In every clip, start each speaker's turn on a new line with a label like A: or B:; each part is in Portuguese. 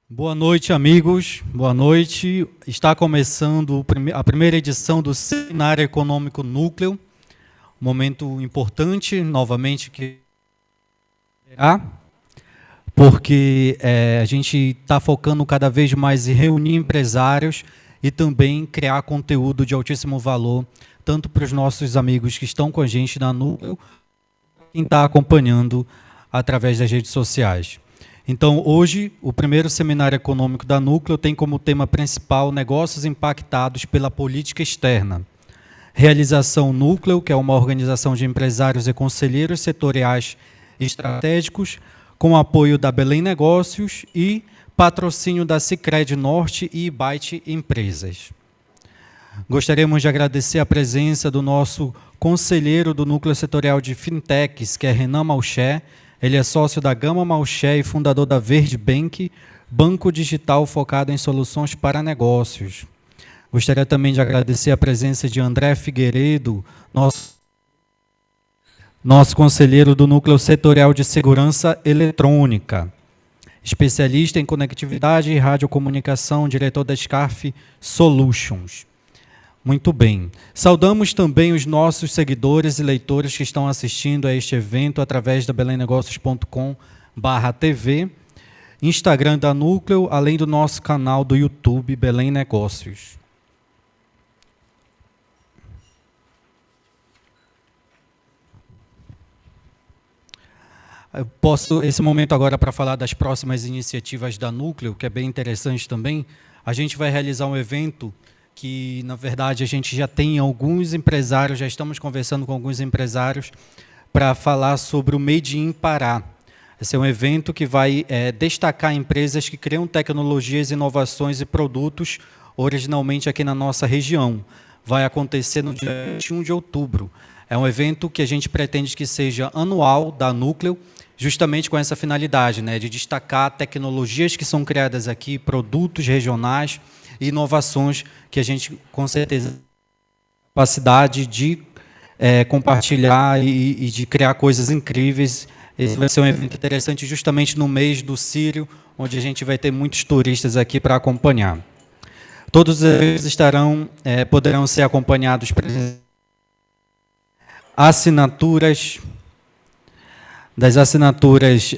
A: Boa noite, amigos. Boa noite. Está começando a primeira edição do Seminário Econômico Núcleo. Um momento importante, novamente, porque a gente está focando cada vez mais em reunir empresários e também criar conteúdo de altíssimo valor, tanto para os nossos amigos que estão com a gente na Núcleo, quem está acompanhando através das redes sociais. Então, hoje, o primeiro Seminário Econômico da Núcleo tem como tema principal negócios impactados pela política externa. Realização Núcleo, que é uma organização de empresários e conselheiros setoriais estratégicos, com apoio da Belém Negócios e patrocínio da Sicredi Norte e Byte Empresas. Gostaríamos de agradecer a presença do nosso conselheiro do Núcleo Setorial de Fintechs, que é Renan Malché. Ele é sócio da Gama Malché e fundador da Verde Bank, banco digital focado em soluções para negócios. Gostaria também de agradecer a presença de André Figueiredo, nosso conselheiro do Núcleo Setorial de Segurança Eletrônica, especialista em conectividade e radiocomunicação, diretor da Scarf Solutions. Muito bem. Saudamos também os nossos seguidores e leitores que estão assistindo a este evento através da belemnegócios.com/tv, Instagram da Núcleo, além do nosso canal do YouTube Belém Negócios. Eu posso, esse momento agora para falar das próximas iniciativas da Núcleo, que é bem interessante também. A gente vai realizar um evento que, na verdade, a gente já tem alguns empresários, já estamos conversando com alguns empresários para falar sobre o Made in Pará. Esse é um evento que vai destacar empresas que criam tecnologias, inovações e produtos originalmente aqui na nossa região. Vai acontecer no dia 21 de outubro. É um evento que a gente pretende que seja anual da Núcleo, justamente com essa finalidade, né, de destacar tecnologias que são criadas aqui, produtos regionais, e inovações que a gente, com certeza, tem capacidade de compartilhar e de criar coisas incríveis. Esse vai ser um evento interessante justamente no mês do Círio, onde a gente vai ter muitos turistas aqui para acompanhar. Todos os eventos poderão ser acompanhados por das assinaturas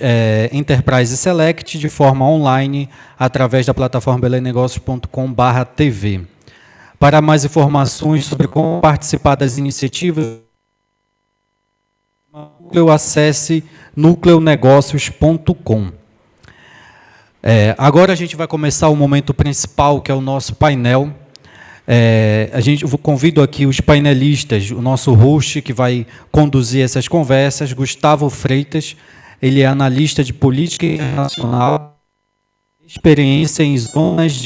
A: Enterprise Select de forma online através da plataforma belemnegócios.com/tv. Para mais informações sobre como participar das iniciativas, acesse nucleonegócios.com. Agora a gente vai começar o momento principal, que é o nosso painel. Eu convido aqui os painelistas, o nosso host que vai conduzir essas conversas, Gustavo Freitas. Ele é analista de política internacional, experiência em zonas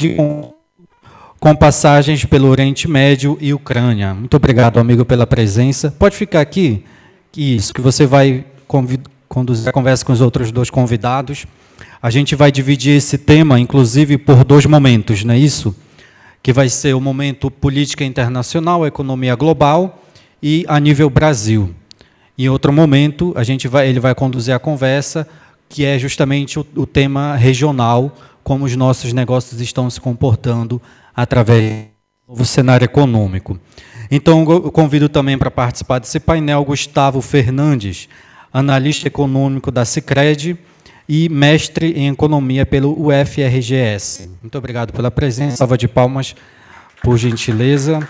A: com passagens pelo Oriente Médio e Ucrânia. Muito obrigado, amigo, pela presença. Pode ficar aqui, que você vai conduzir a conversa com os outros dois convidados. A gente vai dividir esse tema, inclusive, por dois momentos, não é isso? Que vai ser o momento política internacional, economia global e a nível Brasil. Em outro momento, ele vai conduzir a conversa, que é justamente o tema regional, como os nossos negócios estão se comportando através do novo cenário econômico. Então, eu convido também para participar desse painel Gustavo Fernandes, analista econômico da Sicredi, e mestre em economia pelo UFRGS. Muito obrigado pela presença. Salva de palmas, por gentileza.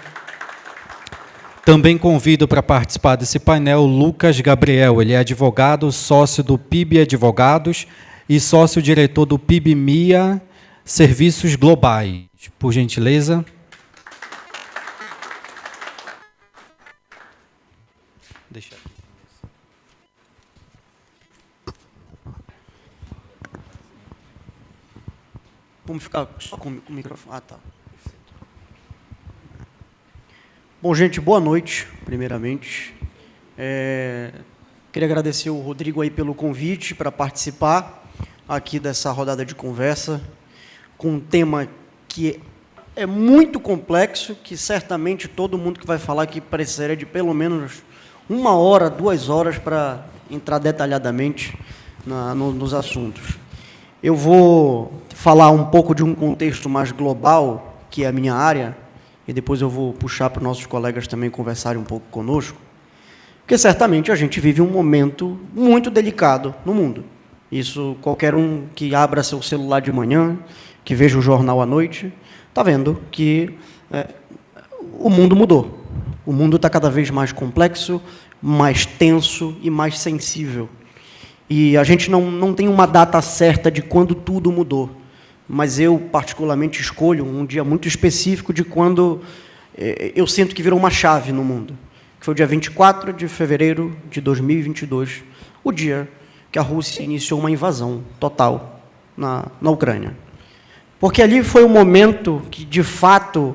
A: Também convido para participar desse painel o Lucas Gabriel. Ele é advogado, sócio do PIB Advogados e sócio-diretor do PIB MIA Serviços Globais. Por gentileza. Deixa eu...
B: Vamos ficar só com o microfone. Ah, tá. Bom, gente, boa noite, primeiramente. Queria agradecer o Rodrigo aí pelo convite para participar aqui dessa rodada de conversa com um tema que é muito complexo, que certamente todo mundo que vai falar aqui precisaria de pelo menos 1 hora, 2 horas para entrar detalhadamente nos assuntos. Eu vou falar um pouco de um contexto mais global, que é a minha área, e depois eu vou puxar para os nossos colegas também conversarem um pouco conosco, porque certamente a gente vive um momento muito delicado no mundo. Isso, qualquer um que abra seu celular de manhã, que veja o jornal à noite, está vendo que o mundo mudou. O mundo está cada vez mais complexo, mais tenso e mais sensível. E a gente não tem uma data certa de quando tudo mudou, mas eu, particularmente, escolho um dia muito específico de quando eu sinto que virou uma chave no mundo, que foi o dia 24 de fevereiro de 2022, o dia que a Rússia iniciou uma invasão total na Ucrânia. Porque ali foi o momento que, de fato,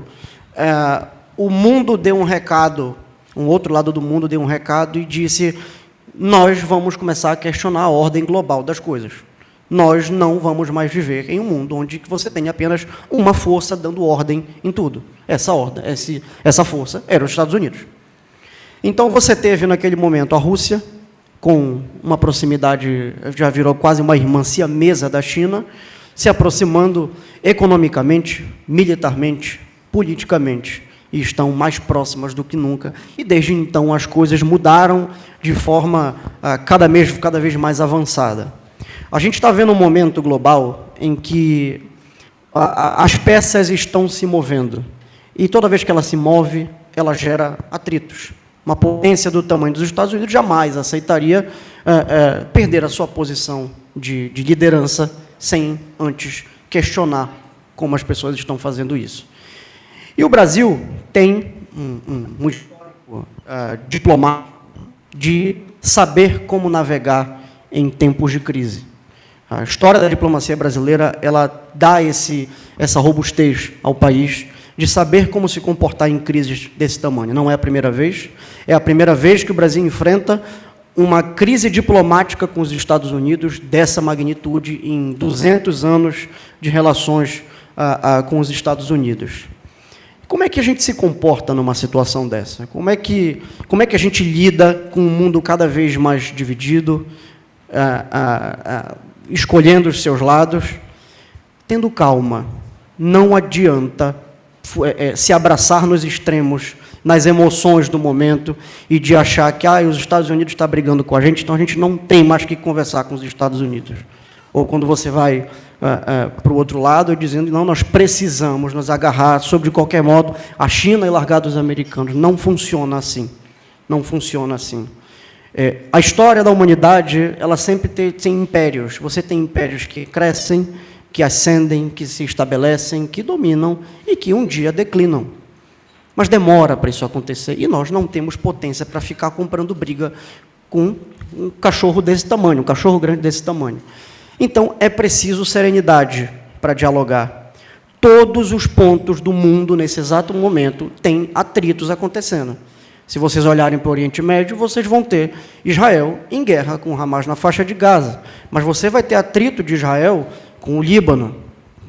B: o mundo deu um recado, um outro lado do mundo deu um recado e disse: nós vamos começar a questionar a ordem global das coisas. Nós não vamos mais viver em um mundo onde você tem apenas uma força dando ordem em tudo. Essa força era os Estados Unidos. Então, você teve, naquele momento, a Rússia, com uma proximidade, já virou quase uma irmã siamesa da China, se aproximando economicamente, militarmente, politicamente, e estão mais próximas do que nunca. E, desde então, as coisas mudaram de forma cada vez mais avançada. A gente está vendo um momento global em que as peças estão se movendo. E, toda vez que ela se move, ela gera atritos. Uma potência do tamanho dos Estados Unidos jamais aceitaria perder a sua posição de liderança sem antes questionar como as pessoas estão fazendo isso. E o Brasil tem um histórico diplomático de saber como navegar em tempos de crise. A história da diplomacia brasileira, ela dá essa robustez ao país de saber como se comportar em crises desse tamanho. Não é a primeira vez, é a primeira vez que o Brasil enfrenta uma crise diplomática com os Estados Unidos dessa magnitude em 200 anos de relações com os Estados Unidos. Como é que a gente se comporta numa situação dessa? Como é que a gente lida com um mundo cada vez mais dividido, escolhendo os seus lados, tendo calma? Não adianta se abraçar nos extremos, nas emoções do momento, e de achar que os Estados Unidos estão brigando com a gente, então a gente não tem mais que conversar com os Estados Unidos. Ou quando você vai para o outro lado, dizendo: não, nós precisamos nos agarrar, sobre qualquer modo, a China e largar dos americanos. Não funciona assim. Não funciona assim. A história da humanidade, ela sempre tem impérios. Você tem impérios que crescem, que ascendem, que se estabelecem, que dominam e que um dia declinam. Mas demora para isso acontecer. E nós não temos potência para ficar comprando briga com um cachorro desse tamanho, um cachorro grande desse tamanho. Então, é preciso serenidade para dialogar. Todos os pontos do mundo, nesse exato momento, têm atritos acontecendo. Se vocês olharem para o Oriente Médio, vocês vão ter Israel em guerra com o Hamas na faixa de Gaza. Mas você vai ter atrito de Israel com o Líbano.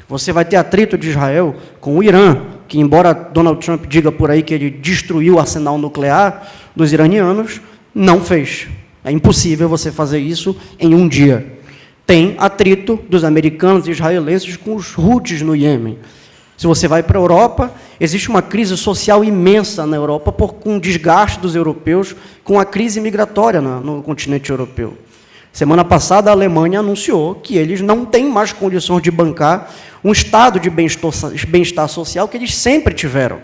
B: Você vai ter atrito de Israel com o Irã, que, embora Donald Trump diga por aí que ele destruiu o arsenal nuclear dos iranianos, não fez. É impossível você fazer isso em um dia. Tem atrito dos americanos e israelenses com os Houthis no Iêmen. Se você vai para a Europa, existe uma crise social imensa na Europa com o desgaste dos europeus com a crise migratória no continente europeu. Semana passada, a Alemanha anunciou que eles não têm mais condições de bancar um estado de bem-estar social que eles sempre tiveram,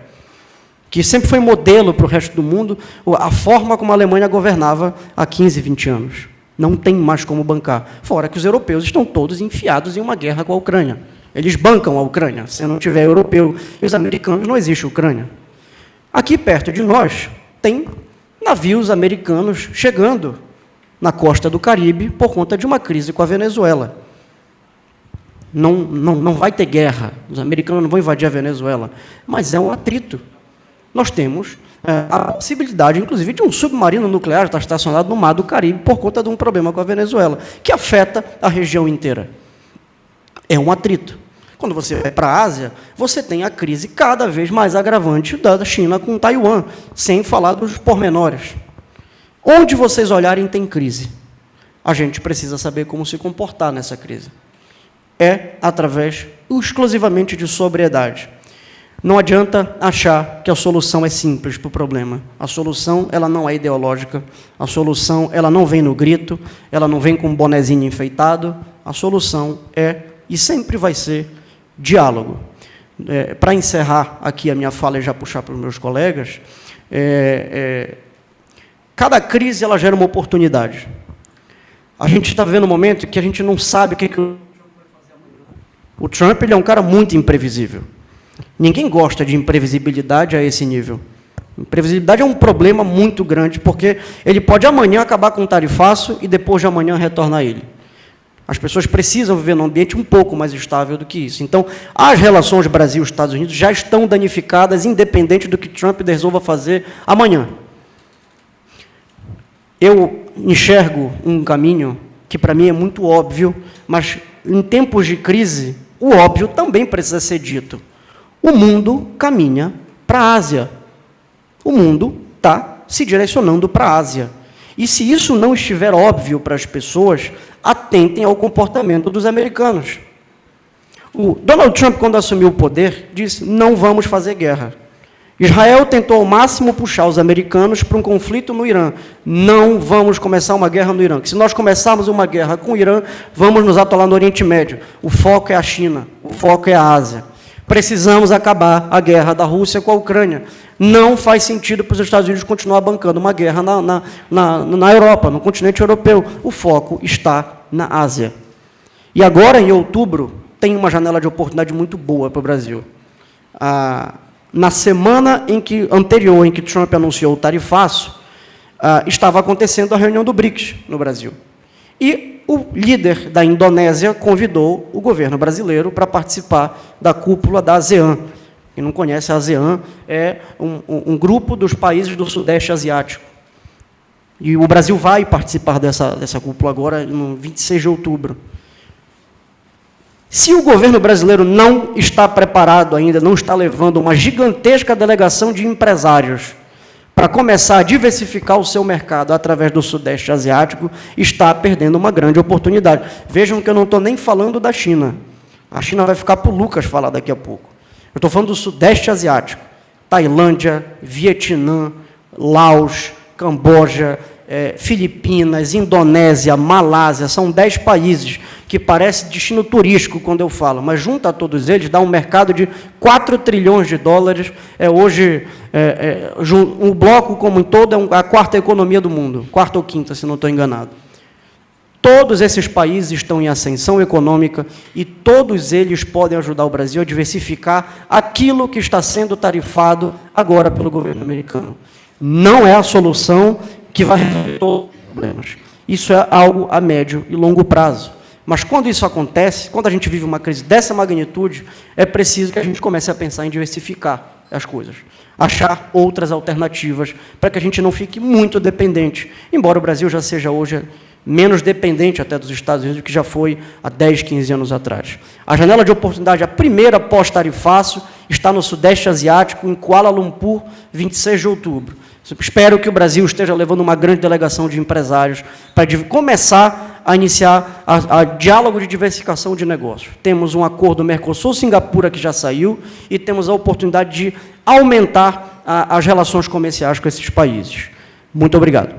B: que sempre foi modelo para o resto do mundo, a forma como a Alemanha governava há 15, 20 anos. Não tem mais como bancar. Fora que os europeus estão todos enfiados em uma guerra com a Ucrânia. Eles bancam a Ucrânia. Se não tiver europeu e os americanos, não existe Ucrânia. Aqui perto de nós, tem navios americanos chegando na costa do Caribe por conta de uma crise com a Venezuela. Não vai ter guerra. Os americanos não vão invadir a Venezuela. Mas é um atrito. Nós temos a possibilidade, inclusive, de um submarino nuclear estar estacionado no mar do Caribe por conta de um problema com a Venezuela, que afeta a região inteira. É um atrito. Quando você vai para a Ásia, você tem a crise cada vez mais agravante da China com Taiwan, sem falar dos pormenores. Onde vocês olharem tem crise. A gente precisa saber como se comportar nessa crise. é através exclusivamente de sobriedade. Não adianta achar que a solução é simples para o problema. A solução ela não é ideológica, a solução ela não vem no grito, ela não vem com um bonezinho enfeitado, a solução é, e sempre vai ser, diálogo. Para encerrar aqui a minha fala e já puxar para os meus colegas, cada crise ela gera uma oportunidade. A gente está vivendo um momento que a gente não sabe o que o Trump vai fazer amanhã. O Trump ele é um cara muito imprevisível. Ninguém gosta de imprevisibilidade a esse nível. Imprevisibilidade é um problema muito grande, porque ele pode amanhã acabar com um tarifaço e depois de amanhã retornar a ele. As pessoas precisam viver num ambiente um pouco mais estável do que isso. Então, as relações Brasil-Estados Unidos já estão danificadas, independente do que Trump resolva fazer amanhã. Eu enxergo um caminho que, para mim, é muito óbvio, mas, em tempos de crise, o óbvio também precisa ser dito. O mundo caminha para a Ásia. O mundo está se direcionando para a Ásia. E se isso não estiver óbvio para as pessoas, atentem ao comportamento dos americanos. O Donald Trump, quando assumiu o poder, disse, não vamos fazer guerra. Israel tentou ao máximo puxar os americanos para um conflito no Irã. Não vamos começar uma guerra no Irã. Que se nós começarmos uma guerra com o Irã, vamos nos atolar no Oriente Médio. O foco é a China, o foco é a Ásia. Precisamos acabar a guerra da Rússia com a Ucrânia. Não faz sentido para os Estados Unidos continuar bancando uma guerra na Europa, no continente europeu. O foco está na Ásia. E agora, em outubro, tem uma janela de oportunidade muito boa para o Brasil. Na semana anterior em que Trump anunciou o tarifaço, estava acontecendo a reunião do BRICS no Brasil. E o líder da Indonésia convidou o governo brasileiro para participar da cúpula da ASEAN. Quem não conhece, a ASEAN é um grupo dos países do Sudeste Asiático. E o Brasil vai participar dessa cúpula agora, no 26 de outubro. Se o governo brasileiro não está preparado ainda, não está levando uma gigantesca delegação de empresários para começar a diversificar o seu mercado através do Sudeste Asiático, está perdendo uma grande oportunidade. Vejam que eu não estou nem falando da China. A China vai ficar para o Lucas falar daqui a pouco. Eu estou falando do Sudeste Asiático. Tailândia, Vietnã, Laos, Camboja, Filipinas, Indonésia, Malásia, são 10 países que parece destino turístico quando eu falo, mas junto a todos eles dá um mercado de 4 trilhões de dólares, hoje o bloco como um todo é a quarta economia do mundo, quarta ou quinta, se não estou enganado. Todos esses países estão em ascensão econômica e todos eles podem ajudar o Brasil a diversificar aquilo que está sendo tarifado agora pelo governo americano. Não é a solução que vai resolver todos os problemas. Isso é algo a médio e longo prazo. Mas quando isso acontece, quando a gente vive uma crise dessa magnitude, é preciso que a gente comece a pensar em diversificar as coisas, achar outras alternativas, para que a gente não fique muito dependente, embora o Brasil já seja hoje menos dependente até dos Estados Unidos do que já foi há 10, 15 anos atrás. A janela de oportunidade, a primeira pós-tarifaço, está no Sudeste Asiático, em Kuala Lumpur, 26 de outubro. Espero que o Brasil esteja levando uma grande delegação de empresários para começar a iniciar a diálogo de diversificação de negócios. Temos um acordo Mercosul-Singapura que já saiu e temos a oportunidade de aumentar as relações comerciais com esses países. Muito obrigado.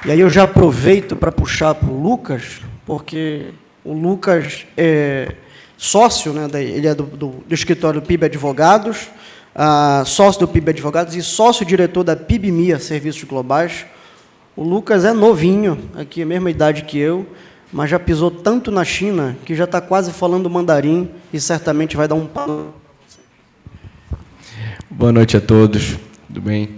B: E aí eu já aproveito para puxar para o Lucas, porque o Lucas é sócio, né, ele é do escritório do PIB Advogados, sócio do PIB Advogados e sócio-diretor da PIB-MIA, Serviços Globais. O Lucas é novinho, aqui a mesma idade que eu, mas já pisou tanto na China que já está quase falando mandarim e certamente vai dar um papo.
C: Boa noite a todos, tudo bem?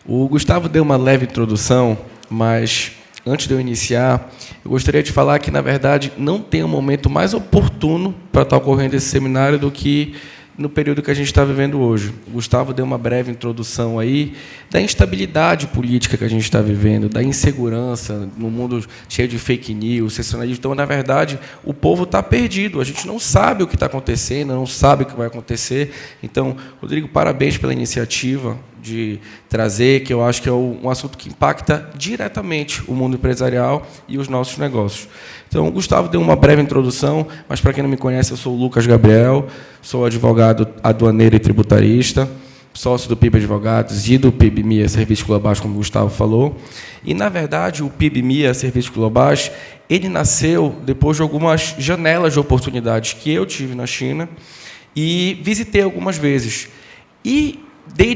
C: O Gustavo deu uma leve introdução, mas antes de eu iniciar, eu gostaria de falar que, na verdade, não tem um momento mais oportuno para estar ocorrendo esse seminário do que no período que a gente está vivendo hoje. O Gustavo deu uma breve introdução aí da instabilidade política que a gente está vivendo, da insegurança no mundo cheio de fake news, sensacionalismo. Então, na verdade, o povo está perdido. A gente não sabe o que está acontecendo, não sabe o que vai acontecer. Então, Rodrigo, parabéns pela iniciativa. de trazer, que eu acho que é um assunto que impacta diretamente o mundo empresarial e os nossos negócios. Então, o Gustavo deu uma breve introdução, mas, para quem não me conhece, eu sou o Lucas Gabriel, sou advogado aduaneiro e tributarista, sócio do PIB Advogados e do PIB MIA Serviços Globais, como o Gustavo falou. E, na verdade, o PIB MIA Serviços Globais, ele nasceu depois de algumas janelas de oportunidades que eu tive na China e visitei algumas vezes. E dei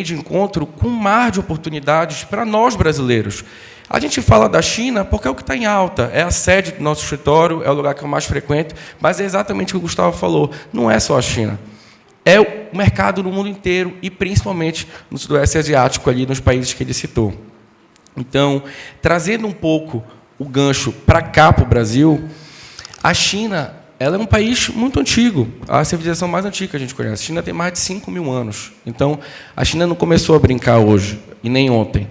C: de encontro com um mar de oportunidades para nós brasileiros. A gente fala da China porque é o que está em alta, é a sede do nosso escritório, é o lugar que eu mais frequento, mas é exatamente o que o Gustavo falou, não é só a China. É o mercado no mundo inteiro e, principalmente, no Sudoeste Asiático, ali nos países que ele citou. Então, trazendo um pouco o gancho para cá, para o Brasil, a China ela é um país muito antigo, a civilização mais antiga que a gente conhece. A China tem mais de 5.000 anos. Então, a China não começou a brincar hoje, e nem ontem.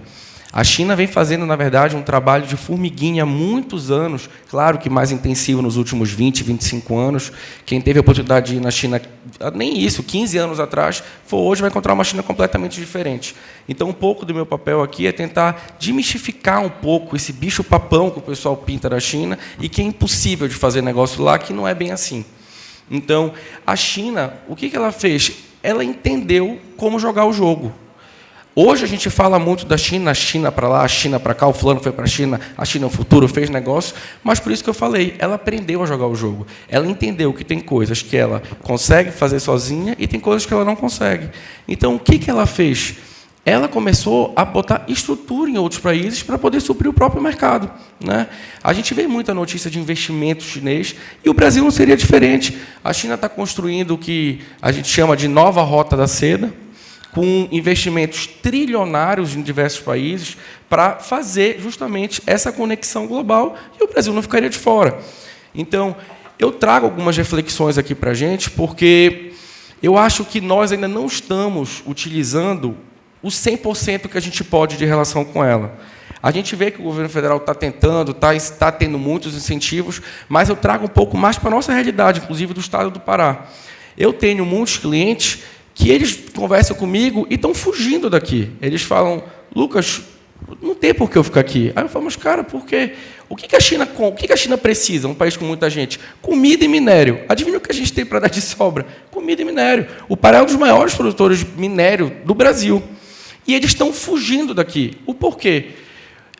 C: A China vem fazendo, na verdade, um trabalho de formiguinha há muitos anos, claro que mais intensivo nos últimos 20, 25 anos. Quem teve a oportunidade de ir na China, nem isso, 15 anos atrás, hoje vai encontrar uma China completamente diferente. Então, um pouco do meu papel aqui é tentar desmistificar um pouco esse bicho-papão que o pessoal pinta da China e que é impossível de fazer negócio lá, que não é bem assim. Então, a China, o que ela fez? Ela entendeu como jogar o jogo. Hoje a gente fala muito da China, a China para lá, a China para cá, o fulano foi para a China é o futuro, fez negócio, mas por isso que eu falei, ela aprendeu a jogar o jogo. Ela entendeu que tem coisas que ela consegue fazer sozinha e tem coisas que ela não consegue. Então, o que ela fez? Ela começou a botar estrutura em outros países para poder suprir o próprio mercado, né? A gente vê muita notícia de investimento chinês e o Brasil não seria diferente. A China está construindo o que a gente chama de nova rota da seda, com investimentos trilionários em diversos países para fazer justamente essa conexão global e o Brasil não ficaria de fora. Então, eu trago algumas reflexões aqui para a gente, porque eu acho que nós ainda não estamos utilizando o 100% que a gente pode de relação com ela. A gente vê que o governo federal está tentando, está tendo muitos incentivos, mas eu trago um pouco mais para a nossa realidade, inclusive do estado do Pará. Eu tenho muitos clientes que eles conversam comigo e estão fugindo daqui. Eles falam, Lucas, não tem por que eu ficar aqui. Aí eu falo, mas, cara, por quê? O que a China precisa, um país com muita gente? Comida e minério. Adivinha o que a gente tem para dar de sobra? Comida e minério. O Pará é um dos maiores produtores de minério do Brasil. E eles estão fugindo daqui. O porquê?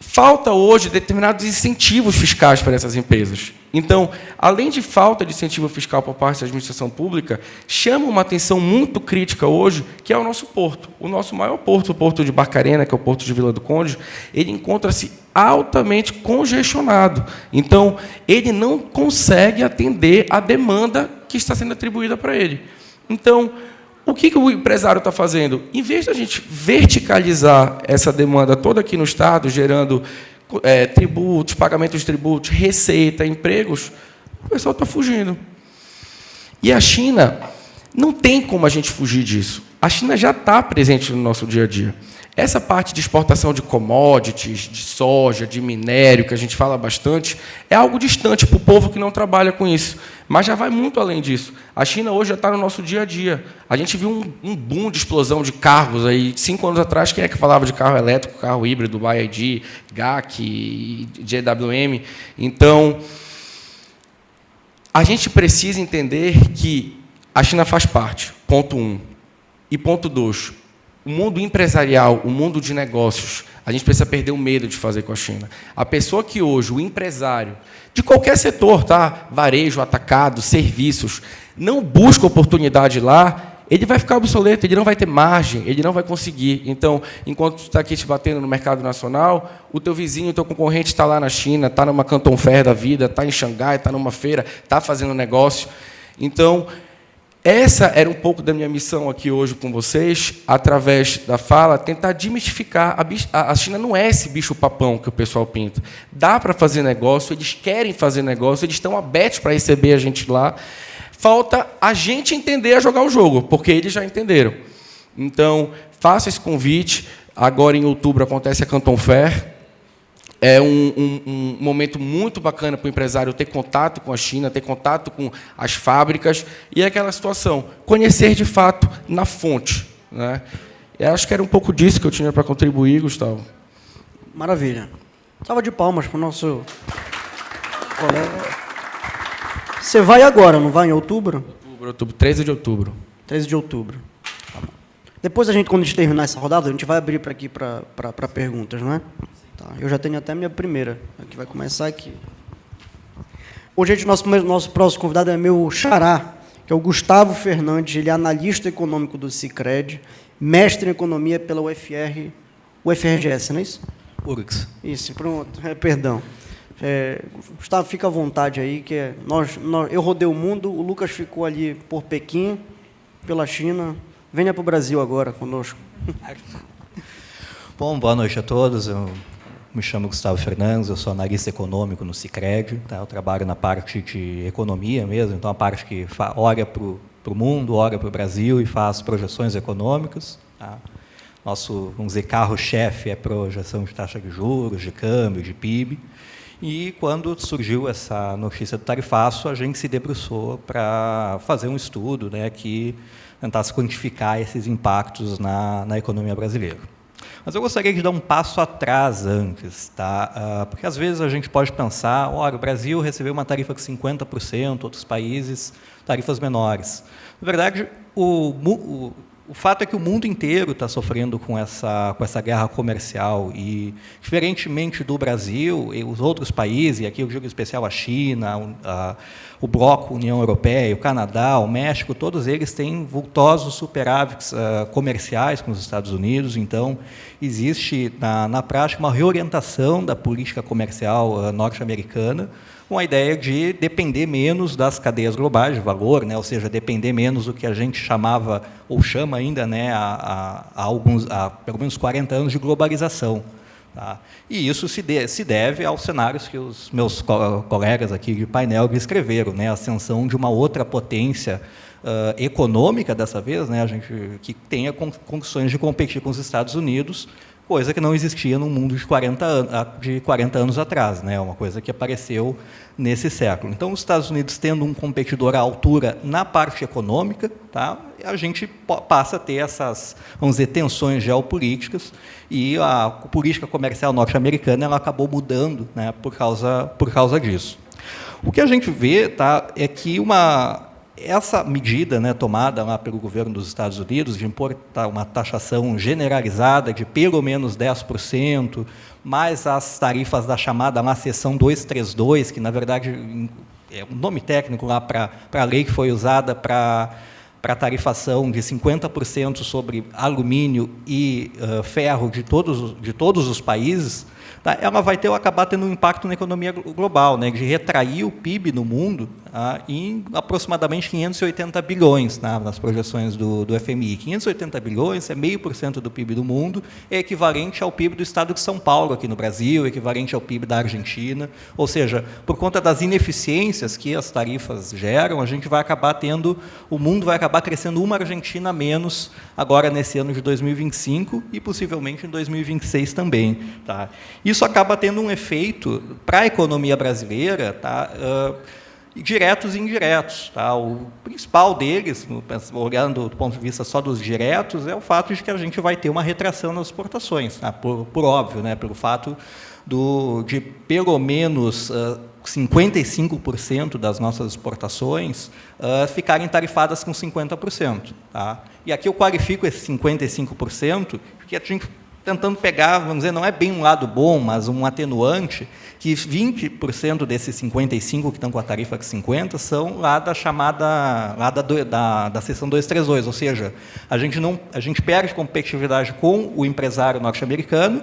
C: Falta hoje determinados incentivos fiscais para essas empresas. Então, além de falta de incentivo fiscal por parte da administração pública, chama uma atenção muito crítica hoje, que é o nosso porto. O nosso maior porto, o Porto de Barcarena, que é o Porto de Vila do Conde, ele encontra-se altamente congestionado. Então, ele não consegue atender a demanda que está sendo atribuída para ele. Então, o que o empresário está fazendo? Em vez de a gente verticalizar essa demanda toda aqui no Estado, gerando tributos, pagamentos de tributos, receita, empregos, o pessoal está fugindo. E a China, não tem como a gente fugir disso. A China já está presente no nosso dia a dia. Essa parte de exportação de commodities, de soja, de minério, que a gente fala bastante, é algo distante para o povo que não trabalha com isso. Mas já vai muito além disso. A China hoje já está no nosso dia a dia. A gente viu um boom de explosão de carros. Aí, 5 anos atrás, quem é que falava de carro elétrico, carro híbrido, BYD, GAC, GWM? Então, a gente precisa entender que a China faz parte, ponto 1. E ponto 2, o mundo empresarial, o mundo de negócios, a gente precisa perder o medo de fazer com a China. A pessoa que hoje, o empresário, de qualquer setor, tá? Varejo, atacado, serviços, não busca oportunidade lá, ele vai ficar obsoleto, ele não vai ter margem, ele não vai conseguir. Então, enquanto você está aqui te batendo no mercado nacional, o teu vizinho, o teu concorrente está lá na China, está numa Canton Fair da vida, está em Xangai, está numa feira, está fazendo negócio. Então, essa era um pouco da minha missão aqui hoje com vocês, através da fala, tentar desmistificar. A China não é esse bicho-papão que o pessoal pinta. Dá para fazer negócio, eles querem fazer negócio, eles estão abertos para receber a gente lá. Falta a gente entender a jogar o jogo, porque eles já entenderam. Então, faço esse convite. Agora, em outubro, acontece a Canton Fair. É um momento muito bacana para o empresário ter contato com a China, ter contato com as fábricas, e é aquela situação, conhecer de fato na fonte, né? Eu acho que era um pouco disso que eu tinha para contribuir, Gustavo.
B: Maravilha. Salva de palmas para o nosso colega. Você vai agora, não vai em outubro?
C: Outubro, 13 de outubro.
B: 13 de outubro. Tá bom. Depois, quando a gente terminar essa rodada, a gente vai abrir para aqui para perguntas, não é? Tá. Eu já tenho até a minha primeira, que vai começar aqui. Hoje, nosso próximo convidado é meu xará, que é o Gustavo Fernandes. Ele é analista econômico do Sicredi, mestre em economia pela UFRGS, não é isso?
A: URGS.
B: Isso, pronto. Perdão. Gustavo, fica à vontade aí, que eu rodei o mundo, o Lucas ficou ali por Pequim, pela China. Venha para o Brasil agora conosco.
D: Bom, boa noite a todos. Eu me chamo Gustavo Fernandes, eu sou analista econômico no Sicredi. Tá? Eu trabalho na parte de economia mesmo, então a parte que olha para o mundo, olha para o Brasil e faz projeções econômicas. Tá? Nosso, vamos dizer, carro-chefe é projeção de taxa de juros, de câmbio, de PIB. E quando surgiu essa notícia do tarifaço, a gente se debruçou para fazer um estudo, né, que tentasse quantificar esses impactos na economia brasileira. Mas eu gostaria de dar um passo atrás antes, tá? Porque às vezes a gente pode pensar, olha, o Brasil recebeu uma tarifa de 50%, outros países tarifas menores. Na verdade, o fato é que o mundo inteiro está sofrendo com essa guerra comercial e, diferentemente do Brasil, e os outros países, e aqui eu digo em especial a China, o bloco União Europeia, o Canadá, o México, todos eles têm vultosos superávites comerciais com os Estados Unidos. Então, existe, na prática, uma reorientação da política comercial norte-americana, com a ideia de depender menos das cadeias globais de valor, né? Ou seja, depender menos do que a gente chamava, ou chama ainda, né, há pelo menos 40 anos de globalização. Tá? E isso se deve aos cenários que os meus colegas aqui de painel escreveram, né? A ascensão de uma outra potência econômica dessa vez, né? A gente que tenha condições de competir com os Estados Unidos, coisa que não existia no mundo de 40 anos atrás, né? Uma coisa que apareceu nesse século. Então, os Estados Unidos tendo um competidor à altura na parte econômica, tá? A gente passa a ter essas, vamos dizer, tensões geopolíticas, e a política comercial norte-americana ela acabou mudando, né, por causa disso. O que a gente vê, tá, é que essa medida, né, tomada lá pelo governo dos Estados Unidos de impor uma taxação generalizada de pelo menos 10%, mais as tarifas da chamada lá seção 232, que na verdade é um nome técnico lá para a lei que foi usada para a tarifação de 50% sobre alumínio e ferro de todos os países, tá? Ela vai acabar tendo um impacto na economia global, né, de retrair o PIB no mundo em aproximadamente 580 bilhões, tá, nas projeções do FMI. 580 bilhões é 0,5% do PIB do mundo, é equivalente ao PIB do estado de São Paulo, aqui no Brasil, equivalente ao PIB da Argentina. Ou seja, por conta das ineficiências que as tarifas geram, a gente vai acabar o mundo vai acabar crescendo uma Argentina a menos agora nesse ano de 2025 e possivelmente em 2026 também. Tá? Isso acaba tendo um efeito para a economia brasileira, tá? Diretos e indiretos. Tá? O principal deles, olhando do ponto de vista só dos diretos, é o fato de que a gente vai ter uma retração nas exportações, tá? por óbvio, né? Pelo fato de pelo menos 55% das nossas exportações ficarem tarifadas com 50%. Tá? E aqui eu qualifico esse 55%, porque a gente tentando pegar, vamos dizer, não é bem um lado bom, mas um atenuante, que 20% desses 55 que estão com a tarifa de 50 são lá da chamada, da seção 232, ou seja, a gente perde competitividade com o empresário norte-americano,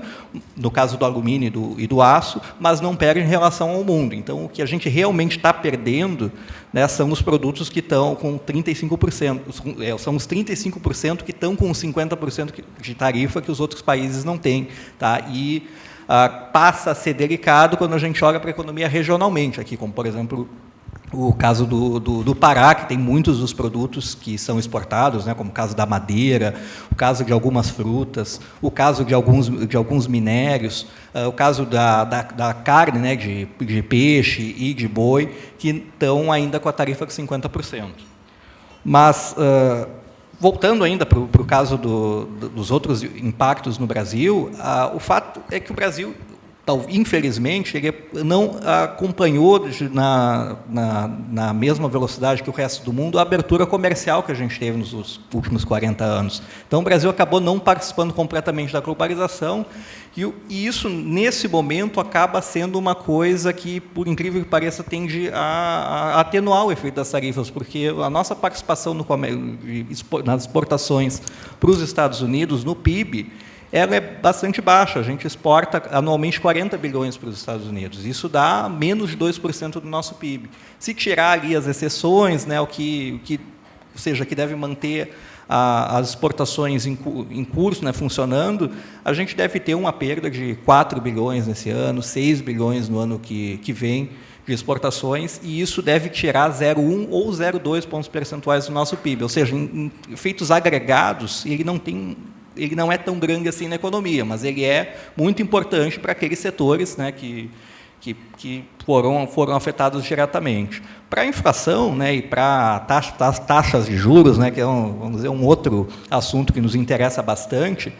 D: no caso do alumínio e do aço, mas não perde em relação ao mundo. Então, o que a gente realmente está perdendo, né, são os produtos que estão com 35%, são os 35% que estão com 50% de tarifa que os outros países não têm. Tá? E passa a ser delicado quando a gente olha para a economia regionalmente, aqui, como, por exemplo, o caso do Pará, que tem muitos dos produtos que são exportados, né, como o caso da madeira, o caso de algumas frutas, o caso de alguns minérios, o caso da carne, né, de peixe e de boi, que estão ainda com a tarifa de 50%. Mas, voltando ainda para o caso dos outros impactos no Brasil, o fato é que o Brasil, infelizmente, ele não acompanhou na mesma velocidade que o resto do mundo a abertura comercial que a gente teve nos últimos 40 anos. Então, o Brasil acabou não participando completamente da globalização, e isso, nesse momento, acaba sendo uma coisa que, por incrível que pareça, tende a atenuar o efeito das tarifas, porque a nossa participação nas exportações para os Estados Unidos, no PIB, ela é bastante baixa. A gente exporta anualmente 40 bilhões para os Estados Unidos. Isso dá menos de 2% do nosso PIB. Se tirar ali as exceções, né, ou seja, que deve manter as exportações em curso, né, funcionando, a gente deve ter uma perda de 4 bilhões nesse ano, 6 bilhões no ano que vem de exportações, e isso deve tirar 0,1 ou 0,2 pontos percentuais do nosso PIB. Ou seja, em efeitos agregados, ele não é tão grande assim na economia, mas ele é muito importante para aqueles setores, né, que foram afetados diretamente. Para a inflação, né, e para as taxas de juros, né, que é vamos dizer, um outro assunto que nos interessa bastante,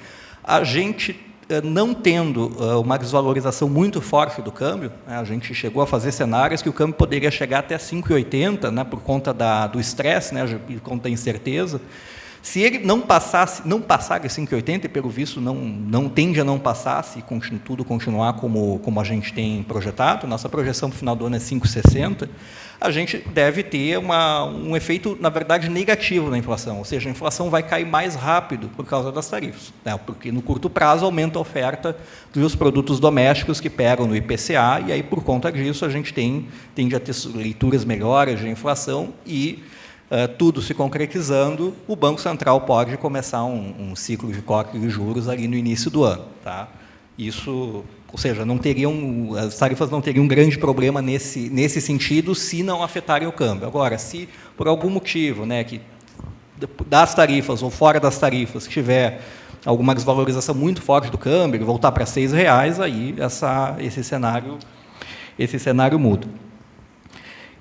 D: a gente, não tendo uma desvalorização muito forte do câmbio, né, a gente chegou a fazer cenários que o câmbio poderia chegar até 5,80, né, por conta do estresse, né, por conta da incerteza. Se ele não passar de 5,80, e pelo visto não tende a não passar, se tudo continuar como a gente tem projetado, nossa projeção para o final do ano é 5,60, a gente deve ter um efeito, na verdade, negativo na inflação, ou seja, a inflação vai cair mais rápido por causa das tarifas, né? Porque no curto prazo aumenta a oferta dos produtos domésticos que pegam no IPCA, e aí, por conta disso, a gente tende a ter leituras melhores de inflação e, tudo se concretizando, o Banco Central pode começar um ciclo de corte de juros ali no início do ano. Tá? Isso, ou seja, as tarifas não teriam um grande problema nesse sentido se não afetarem o câmbio. Agora, se por algum motivo, né, que das tarifas ou fora das tarifas tiver alguma desvalorização muito forte do câmbio, ele voltar para R$6, aí esse cenário muda.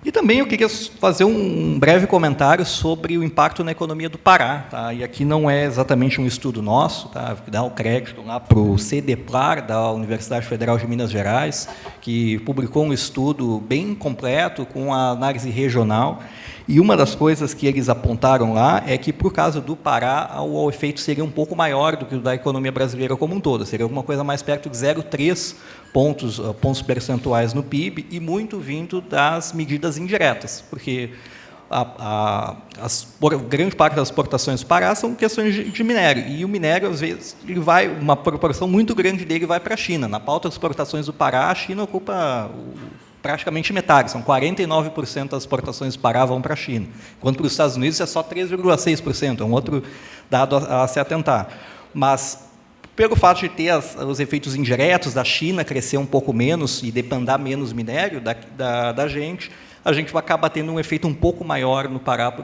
D: E também eu queria fazer um breve comentário sobre o impacto na economia do Pará. Tá? E aqui não é exatamente um estudo nosso, tá? Vou dar o crédito lá para o CDPLAR, da Universidade Federal de Minas Gerais, que publicou um estudo bem completo, com a análise regional. E uma das coisas que eles apontaram lá é que, por causa do Pará, o efeito seria um pouco maior do que o da economia brasileira como um todo. Seria alguma coisa mais perto de 0,3 pontos percentuais no PIB, e muito vindo das medidas indiretas, porque grande parte das exportações do Pará são questões de minério, e o minério, às vezes, uma proporção muito grande dele vai para a China. Na pauta das exportações do Pará, a China ocupa praticamente metade, são 49% das exportações do Pará vão para a China, enquanto para os Estados Unidos é só 3,6%, é um outro dado a se atentar. Mas, pelo fato de ter os efeitos indiretos da China crescer um pouco menos e demandar menos minério da gente, a gente acaba tendo um efeito um pouco maior no Pará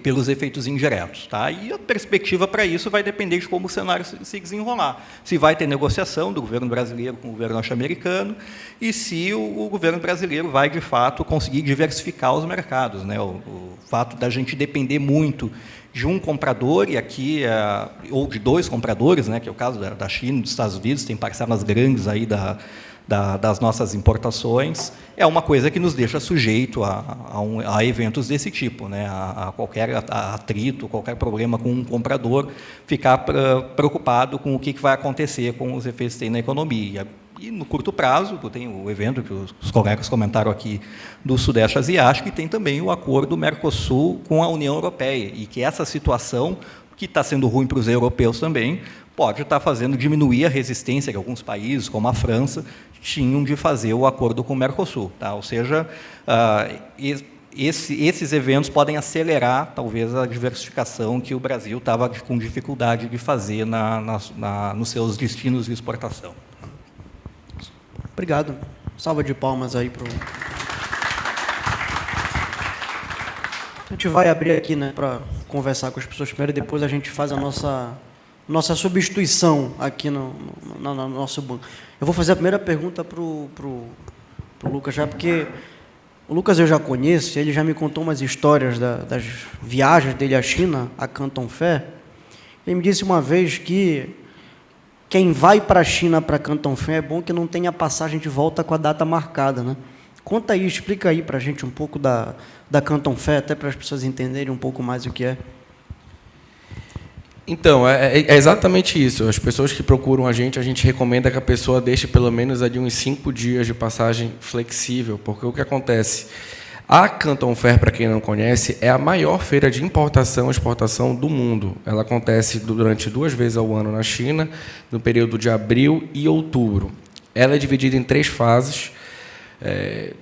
D: pelos efeitos indiretos. Tá? E a perspectiva para isso vai depender de como o cenário se desenrolar. Se vai ter negociação do governo brasileiro com o governo norte-americano e se o governo brasileiro vai, de fato, conseguir diversificar os mercados. Né? O fato da gente depender muito de um comprador, e aqui, ou de dois compradores, né, que é o caso da China e dos Estados Unidos, tem parcelas grandes aí das nossas importações, é uma coisa que nos deixa sujeito a eventos desse tipo, né? a qualquer atrito, qualquer problema com um comprador, ficar preocupado com o que vai acontecer com os efeitos que tem na economia. E, no curto prazo, tem o evento que os colegas comentaram aqui do Sudeste Asiático, e tem também o acordo Mercosul com a União Europeia, e que essa situação, que está sendo ruim para os europeus também, pode estar fazendo diminuir a resistência que alguns países, como a França, tinham de fazer o acordo com o Mercosul. Tá? Ou seja, esses eventos podem acelerar, talvez, a diversificação que o Brasil estava com dificuldade de fazer nos seus destinos de exportação.
B: Obrigado. Salva de palmas aí para A gente vai abrir aqui, né, para conversar com as pessoas primeiro, e depois a gente faz a nossa substituição aqui no nosso banco. Eu vou fazer a primeira pergunta para o Lucas já, porque O Lucas eu já conheço, ele já me contou umas histórias das viagens dele à China, a Canton Fair. Ele me disse uma vez que quem vai para a China, para Canton Fair, é bom que não tenha passagem de volta com a data marcada, né? Conta aí, explica aí para a gente um pouco da Canton Fair, até para as pessoas entenderem um pouco mais o que é.
C: Então, é exatamente isso. As pessoas que procuram a gente recomenda que a pessoa deixe pelo menos ali uns 5 dias de passagem flexível, porque o que acontece? A Canton Fair, para quem não conhece, é a maior feira de importação e exportação do mundo. Ela acontece durante 2 vezes ao ano na China, no período de abril e outubro. Ela é dividida em 3 fases,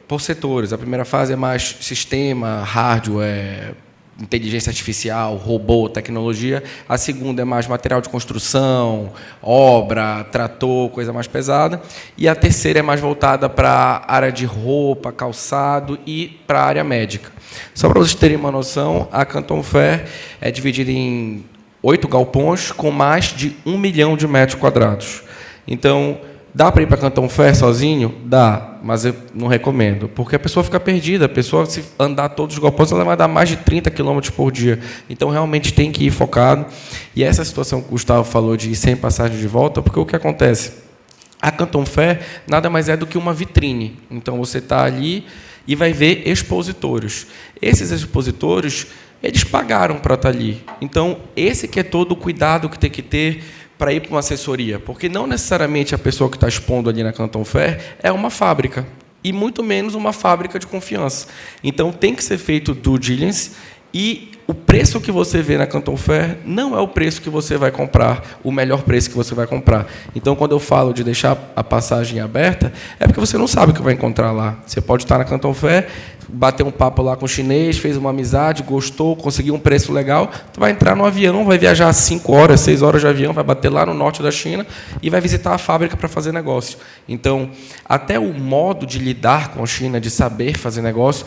C: por setores. A primeira fase é mais sistema, hardware, inteligência artificial, robô, tecnologia. A segunda é mais material de construção, obra, trator, coisa mais pesada. E a terceira é mais voltada para a área de roupa, calçado e para a área médica. Só para vocês terem uma noção, a Canton Fair é dividida em 8 galpões com mais de 1 milhão de metros quadrados. Então, dá para ir para Canton Fair sozinho? Dá, mas eu não recomendo, porque a pessoa fica perdida. A pessoa, se andar todos os galpões, ela vai dar mais de 30 km por dia. Então, realmente, tem que ir focado. E essa situação que o Gustavo falou de ir sem passagem de volta, porque o que acontece? A Canton Fair nada mais é do que uma vitrine. Então, você está ali e vai ver expositores. Esses expositores, eles pagaram para estar ali. Então, esse que é todo o cuidado que tem que ter para ir para uma assessoria, porque não necessariamente a pessoa que está expondo ali na Canton Fair é uma fábrica, e muito menos uma fábrica de confiança. Então, tem que ser feito due diligence, e o preço que você vê na Canton Fair não é o preço que você vai comprar, o melhor preço que você vai comprar. Então, quando eu falo de deixar a passagem aberta, é porque você não sabe o que vai encontrar lá. Você pode estar na Canton Fair, bater um papo lá com o chinês, fez uma amizade, gostou, conseguiu um preço legal, tu vai entrar no avião, vai viajar 5 horas, 6 horas de avião, vai bater lá no norte da China e vai visitar a fábrica para fazer negócio. Então, até o modo de lidar com a China, de saber fazer negócio,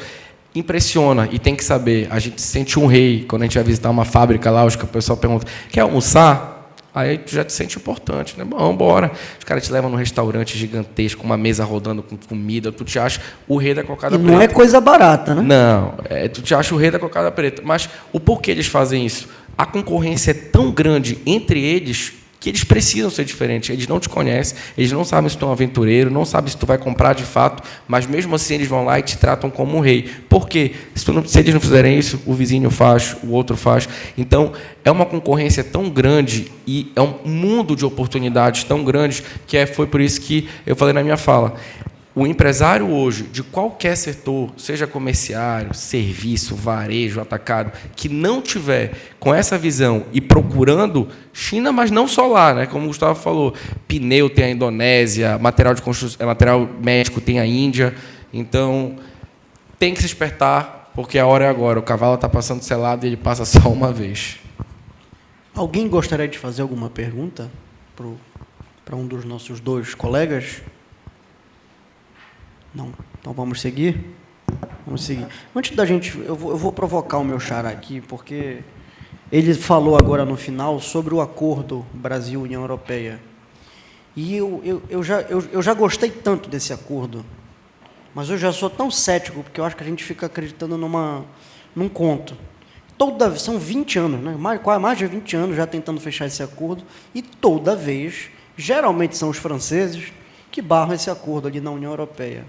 C: impressiona, e tem que saber. A gente se sente um rei quando a gente vai visitar uma fábrica lá, os que o pessoal pergunta, quer almoçar? Aí tu já te sente importante, né? Bom, bora. Os caras te levam num restaurante gigantesco, uma mesa rodando com comida, tu te acha o rei da cocada preta.
B: E não é coisa barata, né?
C: Não, tu te acha o rei da cocada preta. Mas o porquê eles fazem isso? A concorrência é tão grande entre eles que eles precisam ser diferentes. Eles não te conhecem, eles não sabem se tu é um aventureiro, não sabem se tu vai comprar de fato, mas mesmo assim eles vão lá e te tratam como um rei. Por quê? Se eles não fizerem isso, o vizinho faz, o outro faz. Então, é uma concorrência tão grande e é um mundo de oportunidades tão grandes que foi por isso que eu falei na minha fala. O empresário hoje, de qualquer setor, seja comerciário, serviço, varejo, atacado, que não tiver com essa visão e procurando China, mas não só lá, né? Como o Gustavo falou, pneu tem a Indonésia, material de construção, material médico tem a Índia. Então, tem que se espertar, porque a hora é agora. O cavalo está passando selado e ele passa só uma vez.
B: Alguém gostaria de fazer alguma pergunta para um dos nossos 2 colegas? Não. Então vamos seguir? Vamos seguir. Antes da gente... Eu vou provocar o meu xará aqui, porque ele falou agora no final sobre o acordo Brasil-União Europeia. E eu já gostei tanto desse acordo, mas eu já sou tão cético, porque eu acho que a gente fica acreditando num conto. São 20 anos, né? Mais de 20 anos já tentando fechar esse acordo, e toda vez, geralmente são os franceses que barram esse acordo ali na União Europeia.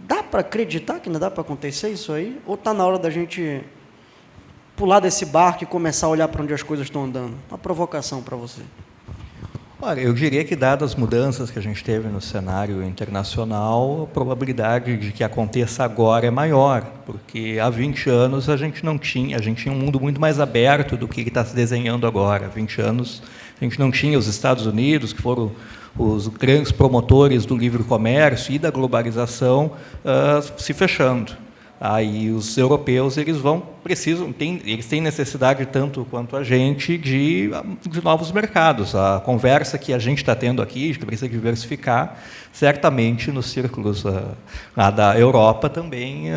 B: Dá para acreditar que não dá para acontecer isso aí? Ou está na hora da gente pular desse barco e começar a olhar para onde as coisas estão andando? Uma provocação para você.
D: Olha, eu diria que, dadas as mudanças que a gente teve no cenário internacional, a probabilidade de que aconteça agora é maior, porque há 20 anos a gente tinha um mundo muito mais aberto do que está se desenhando agora. Há 20 anos a gente não tinha os Estados Unidos, que foram os grandes promotores do livre comércio e da globalização, se fechando. Aí os europeus eles têm necessidade, tanto quanto a gente, de novos mercados. A conversa que a gente está tendo aqui, que precisa diversificar, certamente nos círculos lá da Europa também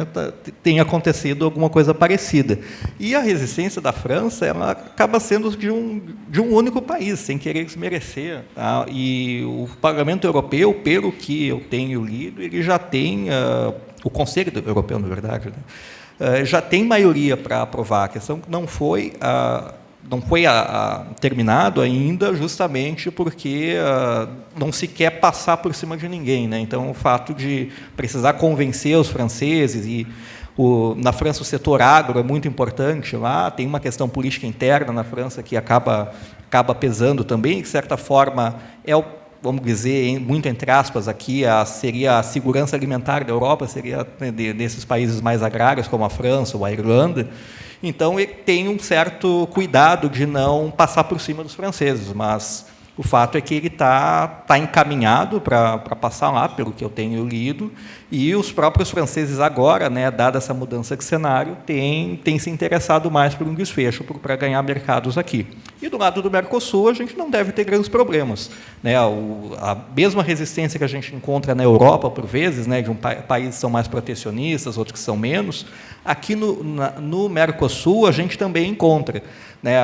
D: tem acontecido alguma coisa parecida. E a resistência da França ela acaba sendo de um único país, sem querer desmerecer. Tá? E o Parlamento Europeu, pelo que eu tenho lido, ele já tem o Conselho Europeu, na verdade, né, já tem maioria para aprovar. A questão não foi terminado ainda, justamente porque não se quer passar por cima de ninguém, né? Então, o fato de precisar convencer os franceses, e na França o setor agro é muito importante lá, tem uma questão política interna na França que acaba pesando também, de certa forma, vamos dizer, muito entre aspas aqui, seria a segurança alimentar da Europa, seria, né, desses países mais agrários, como a França ou a Irlanda. Então, ele tem um certo cuidado de não passar por cima dos franceses, mas o fato é que ele está encaminhado para passar lá, pelo que eu tenho lido, e os próprios franceses agora, né, dada essa mudança de cenário, têm se interessado mais por um desfecho, para ganhar mercados aqui. E do lado do Mercosul, a gente não deve ter grandes problemas, né? A mesma resistência que a gente encontra na Europa, por vezes, né, de países que são mais protecionistas, outros que são menos, aqui no Mercosul a gente também encontra, né?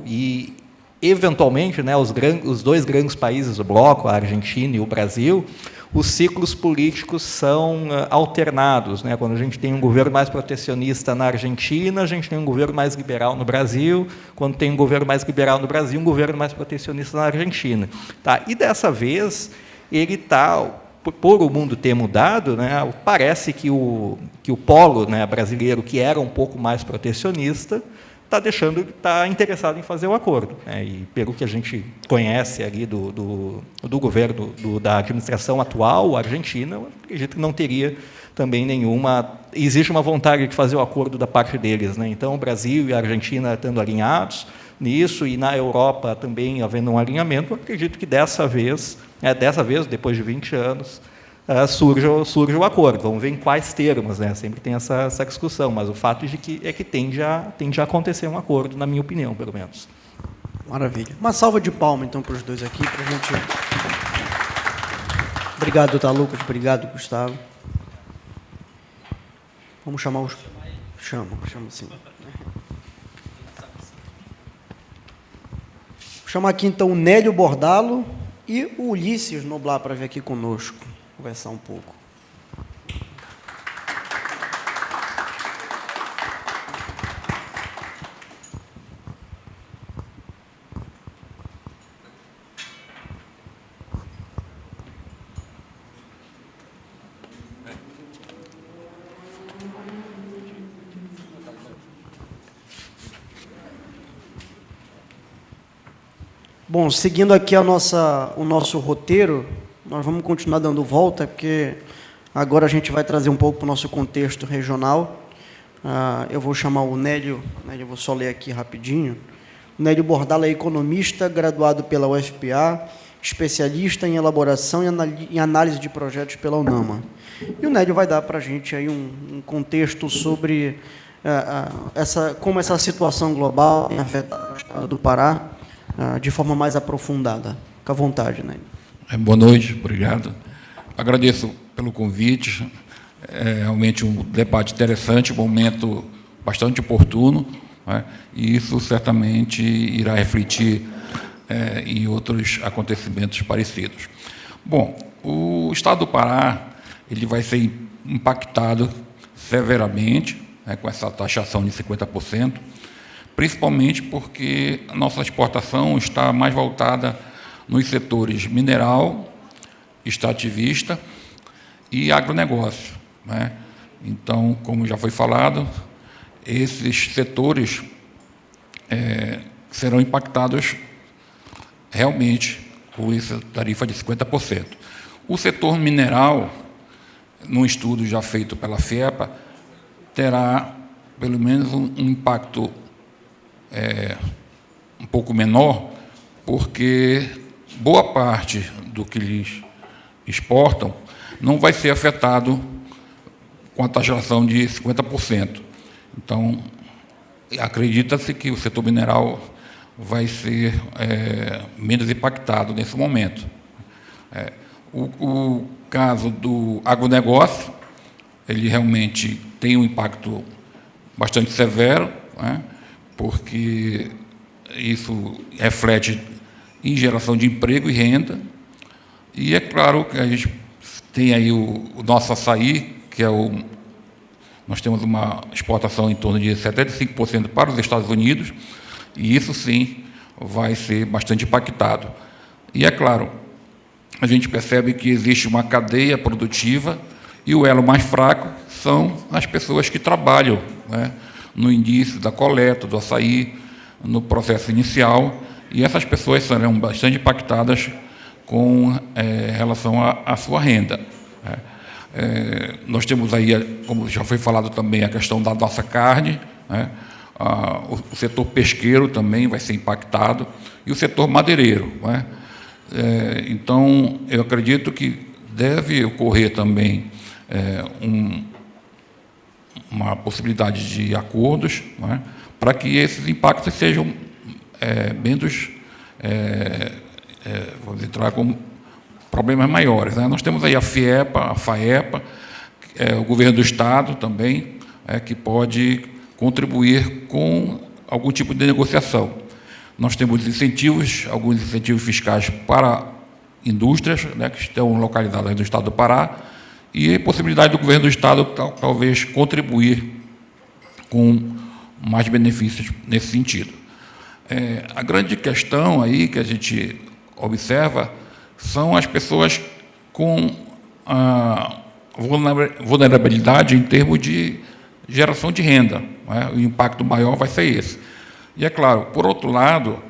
D: E eventualmente, né, os dois grandes países do bloco, a Argentina e o Brasil, os ciclos políticos são alternados, né? Quando a gente tem um governo mais protecionista na Argentina, a gente tem um governo mais liberal no Brasil. Quando tem um governo mais liberal no Brasil, um governo mais protecionista na Argentina. Tá? E dessa vez, ele está, por o mundo ter mudado, né, parece que o polo, né, brasileiro, que era um pouco mais protecionista, está interessado em fazer o acordo, né? E pelo que a gente conhece ali do governo, da administração atual, a Argentina, eu acredito que não teria também existe uma vontade de fazer o acordo da parte deles, né? Então, o Brasil e a Argentina estando alinhados nisso, e na Europa também havendo um alinhamento, eu acredito que dessa vez, depois de 20 anos, surge o acordo. Vamos ver em quais termos, né? Sempre tem essa discussão, mas o fato é que tende a acontecer um acordo, na minha opinião, pelo menos.
B: Maravilha. Uma salva de palmas, então, para os dois aqui, para a gente... Obrigado, doutor Lucas. Obrigado, Gustavo. Vamos chamar os... Chama sim. Vou chamar aqui, então, o Nélio Bordalo e o Ulisses Noblar para vir aqui conosco, conversar um pouco. Bom, seguindo aqui o nosso roteiro, nós vamos continuar dando volta, porque agora a gente vai trazer um pouco para o nosso contexto regional. Eu vou chamar o Nélio, eu vou só ler aqui rapidinho. O Nélio Bordalo é economista, graduado pela UFPA, especialista em elaboração e análise de projetos pela UNAMA. E o Nélio vai dar para a gente aí um contexto sobre como essa situação global tem afetado o estado do Pará de forma mais aprofundada. Fica à vontade, Nélio.
E: Boa noite, obrigado. Agradeço pelo convite. É realmente um debate interessante, um momento bastante oportuno, né? E isso certamente irá refletir em outros acontecimentos parecidos. Bom, o Estado do Pará ele vai ser impactado severamente, né, com essa taxação de 50%, principalmente porque a nossa exportação está mais voltada nos setores mineral, extrativista e agronegócio, né? Então, como já foi falado, esses setores serão impactados realmente com essa tarifa de 50%. O setor mineral, num estudo já feito pela FIEPA, terá pelo menos um impacto um pouco menor, porque boa parte do que eles exportam não vai ser afetado com a taxação de 50%. Então, acredita-se que o setor mineral vai ser menos impactado nesse momento. O caso do agronegócio, ele realmente tem um impacto bastante severo, né, porque isso reflete em geração de emprego e renda, e é claro que a gente tem aí o nosso açaí, que nós temos uma exportação em torno de 75% para os Estados Unidos, e isso sim vai ser bastante impactado. E é claro, a gente percebe que existe uma cadeia produtiva e o elo mais fraco são as pessoas que trabalham, né, no início da coleta do açaí, no processo inicial, e essas pessoas serão bastante impactadas com relação à sua renda. Nós temos aí, como já foi falado também, a questão da nossa carne, né? O setor pesqueiro também vai ser impactado, e o setor madeireiro, né? Então, eu acredito que deve ocorrer também uma possibilidade de acordos, né, para que esses impactos sejam menos, vamos entrar com problemas maiores, né? Nós temos aí a FIEPA, a FAEPA, o governo do Estado também, que pode contribuir com algum tipo de negociação. Nós temos incentivos, alguns incentivos fiscais para indústrias, né, que estão localizadas no Estado do Pará, e a possibilidade do governo do Estado talvez contribuir com mais benefícios nesse sentido. A grande questão aí que a gente observa são as pessoas com vulnerabilidade em termos de geração de renda, né? O impacto maior vai ser esse. E, é claro, por outro lado,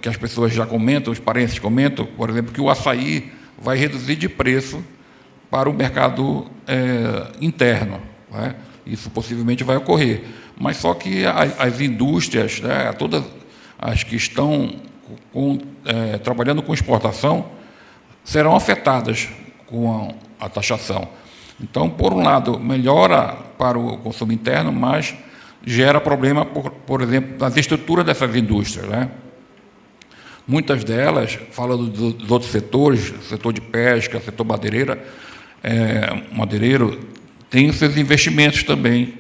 E: que as pessoas já comentam, os parentes comentam, por exemplo, que o açaí vai reduzir de preço para o mercado interno, né? Isso possivelmente vai ocorrer. Mas só que as indústrias, né, todas as que estão trabalhando com exportação, serão afetadas com a taxação. Então, por um lado, melhora para o consumo interno, mas gera problema, por exemplo, nas estruturas dessas indústrias, né? Muitas delas, falando dos outros setores, setor de pesca, setor madeireiro, tem os seus investimentos também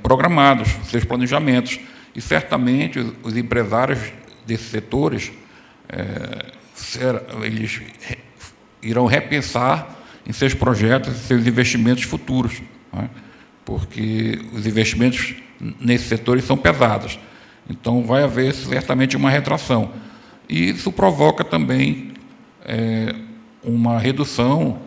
E: programados, seus planejamentos, e certamente os empresários desses setores eles irão repensar em seus projetos, em seus investimentos futuros, né? Porque os investimentos nesses setores são pesados. Então, vai haver certamente uma retração. E isso provoca também uma redução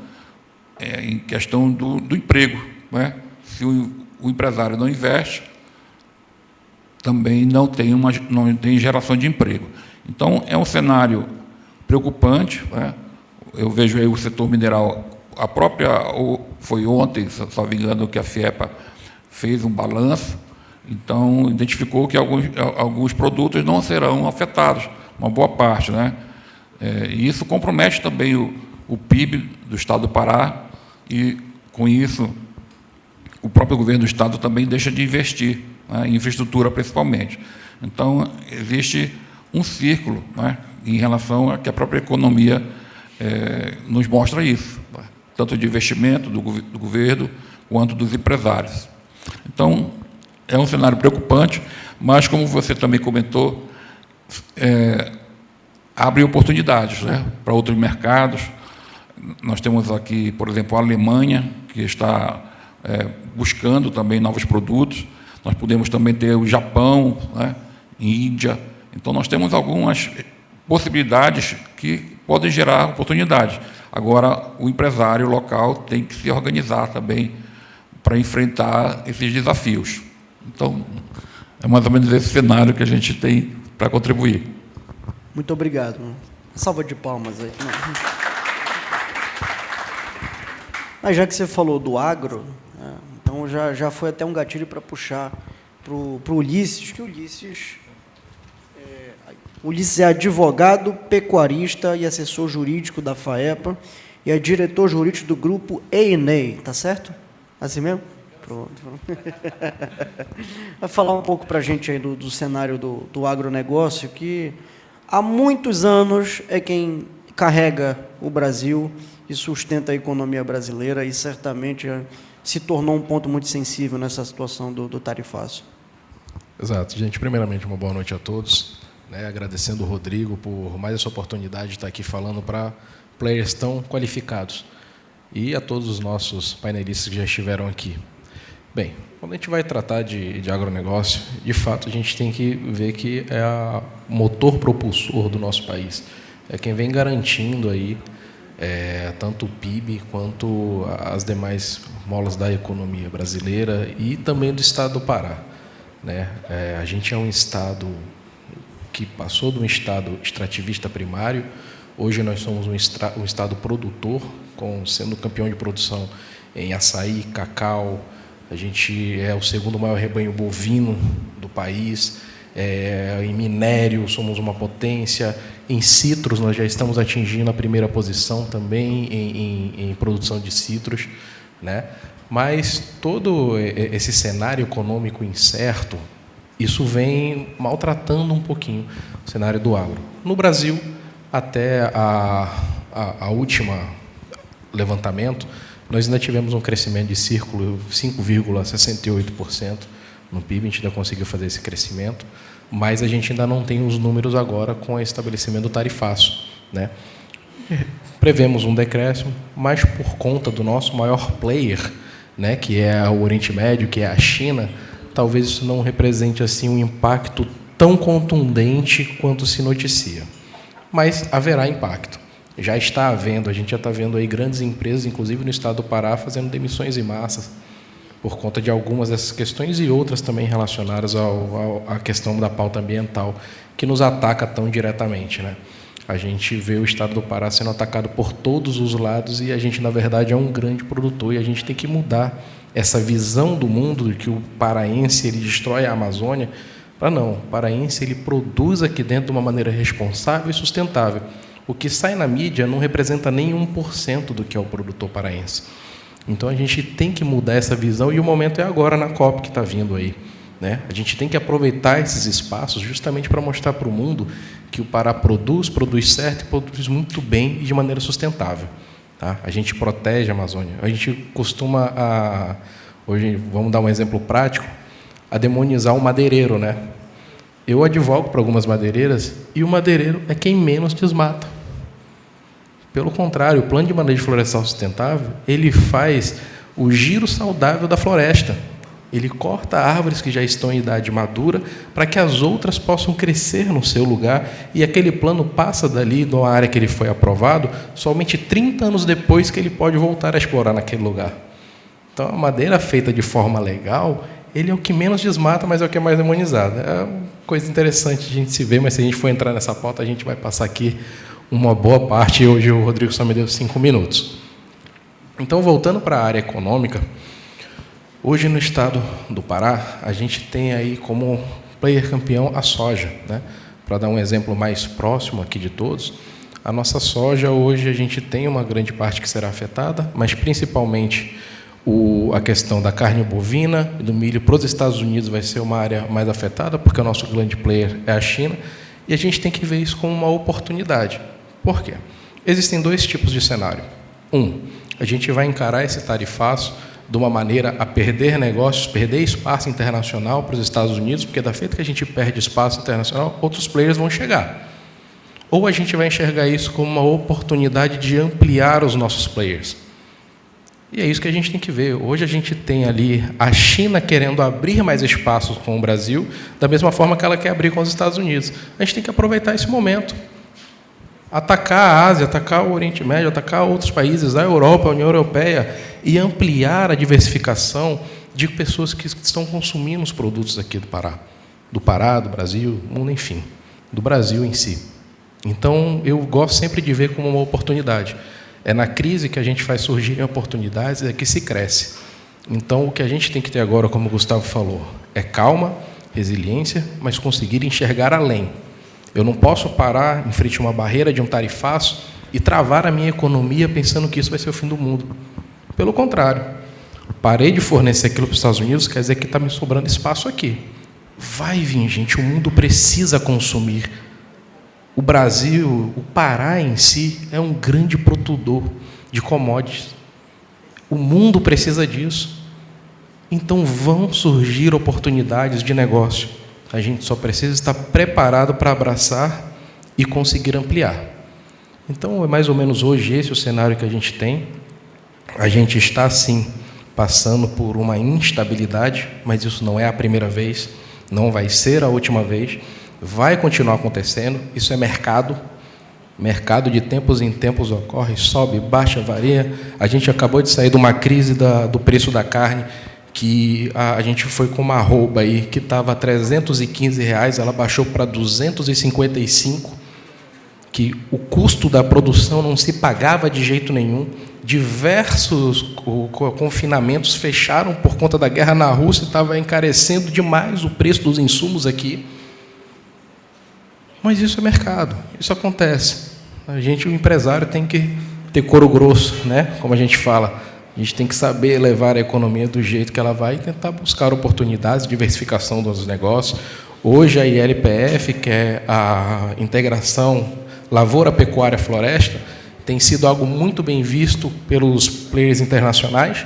E: em questão do emprego, né? Se o empresário não investe, também não tem geração de emprego. Então, é um cenário preocupante, né? Eu vejo aí o setor mineral, foi ontem, se não me engano, que a FIEPA fez um balanço, então identificou que alguns produtos não serão afetados, uma boa parte, né? E isso compromete também o PIB do Estado do Pará, e, com isso, o próprio governo do Estado também deixa de investir, né, em infraestrutura, principalmente. Então, existe um círculo, né, em relação a que a própria economia nos mostra isso, né, tanto de investimento do governo quanto dos empresários. Então, é um cenário preocupante, mas, como você também comentou, abre oportunidades, né, para outros mercados. Nós temos aqui, por exemplo, a Alemanha, que está buscando também novos produtos. Nós podemos também ter o Japão, né, Índia. Então, nós temos algumas possibilidades que podem gerar oportunidades. Agora, o empresário local tem que se organizar também para enfrentar esses desafios. Então, é mais ou menos esse cenário que a gente tem para contribuir.
B: Muito obrigado. Salva de palmas aí. Mas já que você falou do agro, né, então já foi até um gatilho para puxar para o Ulisses, que Ulisses é advogado, pecuarista e assessor jurídico da FAEPA e é diretor jurídico do grupo ENEI, tá certo? Assim mesmo? Pronto. Vai falar um pouco para a gente aí do cenário do agronegócio, que há muitos anos é quem carrega o Brasil e sustenta a economia brasileira, e certamente se tornou um ponto muito sensível nessa situação do tarifaço.
F: Exato. Gente, primeiramente, uma boa noite a todos. Agradecendo o Rodrigo por mais essa oportunidade de estar aqui falando para players tão qualificados. e a todos os nossos painelistas que já estiveram aqui. Bem, quando a gente vai tratar de agronegócio, de fato a gente tem que ver que é o motor propulsor do nosso país. É quem vem garantindo aí tanto o PIB quanto as demais molas da economia brasileira e também do estado do Pará, né? A gente é um estado que passou de um estado extrativista primário. Hoje nós somos um estado produtor, sendo campeão de produção em açaí, cacau. A gente é o segundo maior rebanho bovino do país. Em minério somos uma potência. Em citros nós já estamos atingindo a primeira posição também em produção de citros, né? Mas todo esse cenário econômico incerto, isso vem maltratando um pouquinho o cenário do agro. No Brasil, até a última levantamento, nós ainda tivemos um crescimento de 5,68% no PIB, a gente ainda conseguiu fazer esse crescimento, mas a gente ainda não tem os números agora com o estabelecimento do tarifaço, né? Prevemos um decréscimo, mas por conta do nosso maior player, né, que é o Oriente Médio, que é a China, talvez isso não represente assim um impacto tão contundente quanto se noticia. Mas haverá impacto. Já está havendo, a gente já está vendo aí grandes empresas, inclusive no estado do Pará, fazendo demissões em massa por conta de algumas dessas questões e outras também relacionadas à questão da pauta ambiental, que nos ataca tão diretamente, né? A gente vê o estado do Pará sendo atacado por todos os lados e a gente, na verdade, é um grande produtor e a gente tem que mudar essa visão do mundo de que o paraense ele destrói a Amazônia, para não. O paraense ele produz aqui dentro de uma maneira responsável e sustentável. O que sai na mídia não representa nem 1% do que é o produtor paraense. Então, a gente tem que mudar essa visão e o momento é agora na COP que está vindo aí, né? A gente tem que aproveitar esses espaços justamente para mostrar para o mundo que o Pará produz certo e produz muito bem e de maneira sustentável. Tá? A gente protege a Amazônia. A gente costuma, hoje, vamos dar um exemplo prático, a demonizar o madeireiro, né? Eu advogo para algumas madeireiras e o madeireiro é quem menos desmata. Pelo contrário, o plano de manejo florestal sustentável, ele faz o giro saudável da floresta. Ele corta árvores que já estão em idade madura para que as outras possam crescer no seu lugar e aquele plano passa dali, de uma área que ele foi aprovado, somente 30 anos depois que ele pode voltar a explorar naquele lugar. Então, a madeira feita de forma legal, ele é o que menos desmata, mas é o que é mais demonizado. É uma coisa interessante de a gente se ver, mas se a gente for entrar nessa pauta, a gente vai passar aqui uma boa parte, e hoje o Rodrigo só me deu 5 minutos. Então, voltando para a área econômica, hoje no estado do Pará, a gente tem aí como player campeão a soja, né? Para dar um exemplo mais próximo aqui de todos, a nossa soja hoje a gente tem uma grande parte que será afetada, mas principalmente a questão da carne bovina e do milho para os Estados Unidos vai ser uma área mais afetada, porque o nosso grande player é a China, e a gente tem que ver isso como uma oportunidade. Por quê? Existem 2 tipos de cenário. A gente vai encarar esse tarifaço de uma maneira a perder negócios, perder espaço internacional para os Estados Unidos, porque da feita que a gente perde espaço internacional, outros players vão chegar. Ou a gente vai enxergar isso como uma oportunidade de ampliar os nossos players. E é isso que a gente tem que ver. Hoje a gente tem ali a China querendo abrir mais espaços com o Brasil, da mesma forma que ela quer abrir com os Estados Unidos. A gente tem que aproveitar esse momento. Atacar a Ásia, atacar o Oriente Médio, atacar outros países, a Europa, a União Europeia, e ampliar a diversificação de pessoas que estão consumindo os produtos aqui do Pará, do Brasil, enfim, do Brasil em si. Então, eu gosto sempre de ver como uma oportunidade. É na crise que a gente faz surgirem oportunidades, é que se cresce. Então, o que a gente tem que ter agora, como o Gustavo falou, é calma, resiliência, mas conseguir enxergar além. Eu não posso parar em frente a uma barreira de um tarifaço e travar a minha economia pensando que isso vai ser o fim do mundo. Pelo contrário, parei de fornecer aquilo para os Estados Unidos, quer dizer que está me sobrando espaço aqui. Vai vir, gente, o mundo precisa consumir. O Brasil, o Pará em si, é um grande produtor de commodities. O mundo precisa disso. Então vão surgir oportunidades de negócio. A gente só precisa estar preparado para abraçar e conseguir ampliar. Então, é mais ou menos hoje esse o cenário que a gente tem. A gente está, sim, passando por uma instabilidade, mas isso não é a primeira vez, não vai ser a última vez, vai continuar acontecendo, isso é mercado. Mercado de tempos em tempos ocorre, sobe, baixa, varia. A gente acabou de sair de uma crise do preço da carne, que a gente foi com uma arroba aí que estava a R$315, ela baixou para 255, que o custo da produção não se pagava de jeito nenhum. Diversos confinamentos fecharam por conta da guerra na Rússia, estava encarecendo demais o preço dos insumos aqui. Mas isso é mercado, isso acontece. O empresário tem que ter couro grosso, né? Como a gente fala. A gente tem que saber levar a economia do jeito que ela vai e tentar buscar oportunidades, diversificação dos negócios. Hoje a ILPF, que é a integração lavoura, pecuária, floresta, tem sido algo muito bem visto pelos players internacionais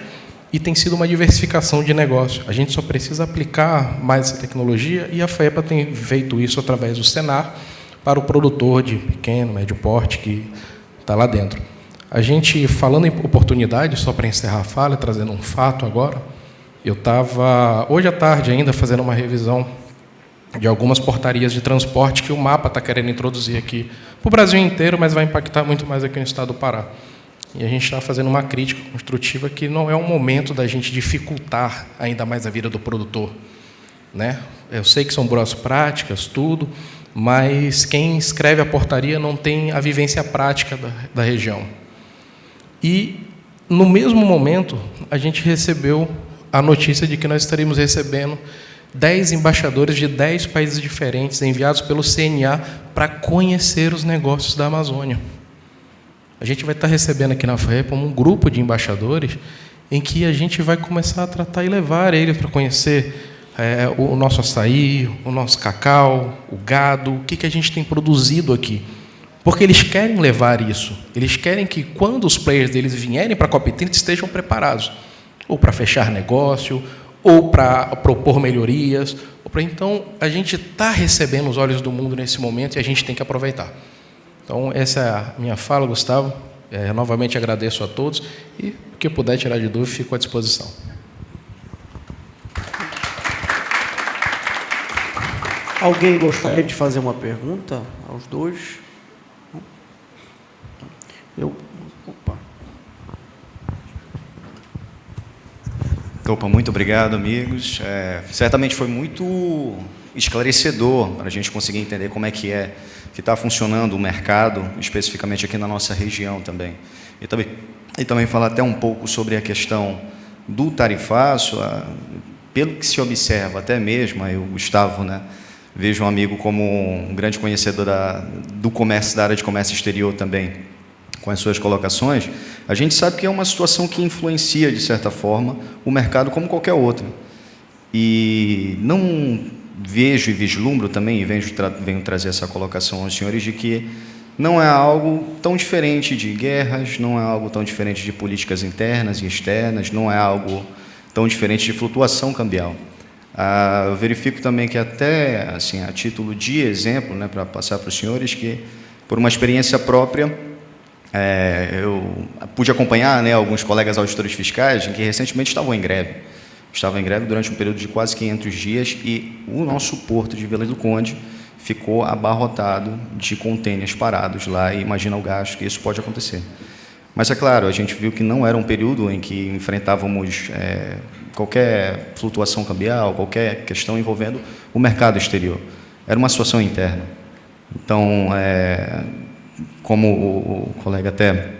F: e tem sido uma diversificação de negócio. A gente só precisa aplicar mais essa tecnologia e a FAEPA tem feito isso através do Senar para o produtor de pequeno, médio porte que está lá dentro. A gente, falando em oportunidade, só para encerrar a fala, trazendo um fato agora, eu estava, hoje à tarde ainda, fazendo uma revisão de algumas portarias de transporte que o MAPA está querendo introduzir aqui para o Brasil inteiro, mas vai impactar muito mais aqui no estado do Pará. E a gente está fazendo uma crítica construtiva que não é um momento da gente dificultar ainda mais a vida do produtor, né? Eu sei que são boas práticas, tudo, mas quem escreve a portaria não tem a vivência prática da região. E, no mesmo momento, a gente recebeu a notícia de que nós estaríamos recebendo 10 embaixadores de 10 países diferentes enviados pelo CNA para conhecer os negócios da Amazônia. A gente vai estar recebendo aqui na FAEPA um grupo de embaixadores em que a gente vai começar a tratar e levar eles para conhecer o nosso açaí, o nosso cacau, o gado, o que a gente tem produzido aqui. Porque eles querem levar isso. Eles querem que, quando os players deles vierem para a COP30, estejam preparados. Ou para fechar negócio, ou para propor melhorias. Então, a gente está recebendo os olhos do mundo nesse momento e a gente tem que aproveitar. Então, essa é a minha fala, Gustavo. Novamente agradeço a todos e, o que puder tirar de dúvida, fico à disposição.
B: Alguém gostaria de fazer uma pergunta aos dois?
G: Opa, muito obrigado, amigos. Certamente foi muito esclarecedor para a gente conseguir entender como é que está funcionando o mercado, especificamente aqui na nossa região também. E também falar até um pouco sobre a questão do tarifaço, pelo que se observa, até mesmo, eu, Gustavo, né, vejo um amigo como um grande conhecedor do comércio, da área de comércio exterior também, com as suas colocações, a gente sabe que é uma situação que influencia, de certa forma, o mercado como qualquer outro. E não vejo e vislumbro também, e venho trazer essa colocação aos senhores, de que não é algo tão diferente de guerras, não é algo tão diferente de políticas internas e externas, não é algo tão diferente de flutuação cambial. Eu verifico também que até, assim, a título de exemplo, né, para passar para os senhores, que, por uma experiência própria, eu pude acompanhar, né, alguns colegas auditores fiscais que recentemente estavam em greve. Estavam em greve durante um período de quase 500 dias e o nosso porto de Vila do Conde ficou abarrotado de contêineres parados lá, e imagina o gasto que isso pode acontecer. Mas, é claro, a gente viu que não era um período em que enfrentávamos qualquer flutuação cambial, qualquer questão envolvendo o mercado exterior. Era uma situação interna. Então, como o colega até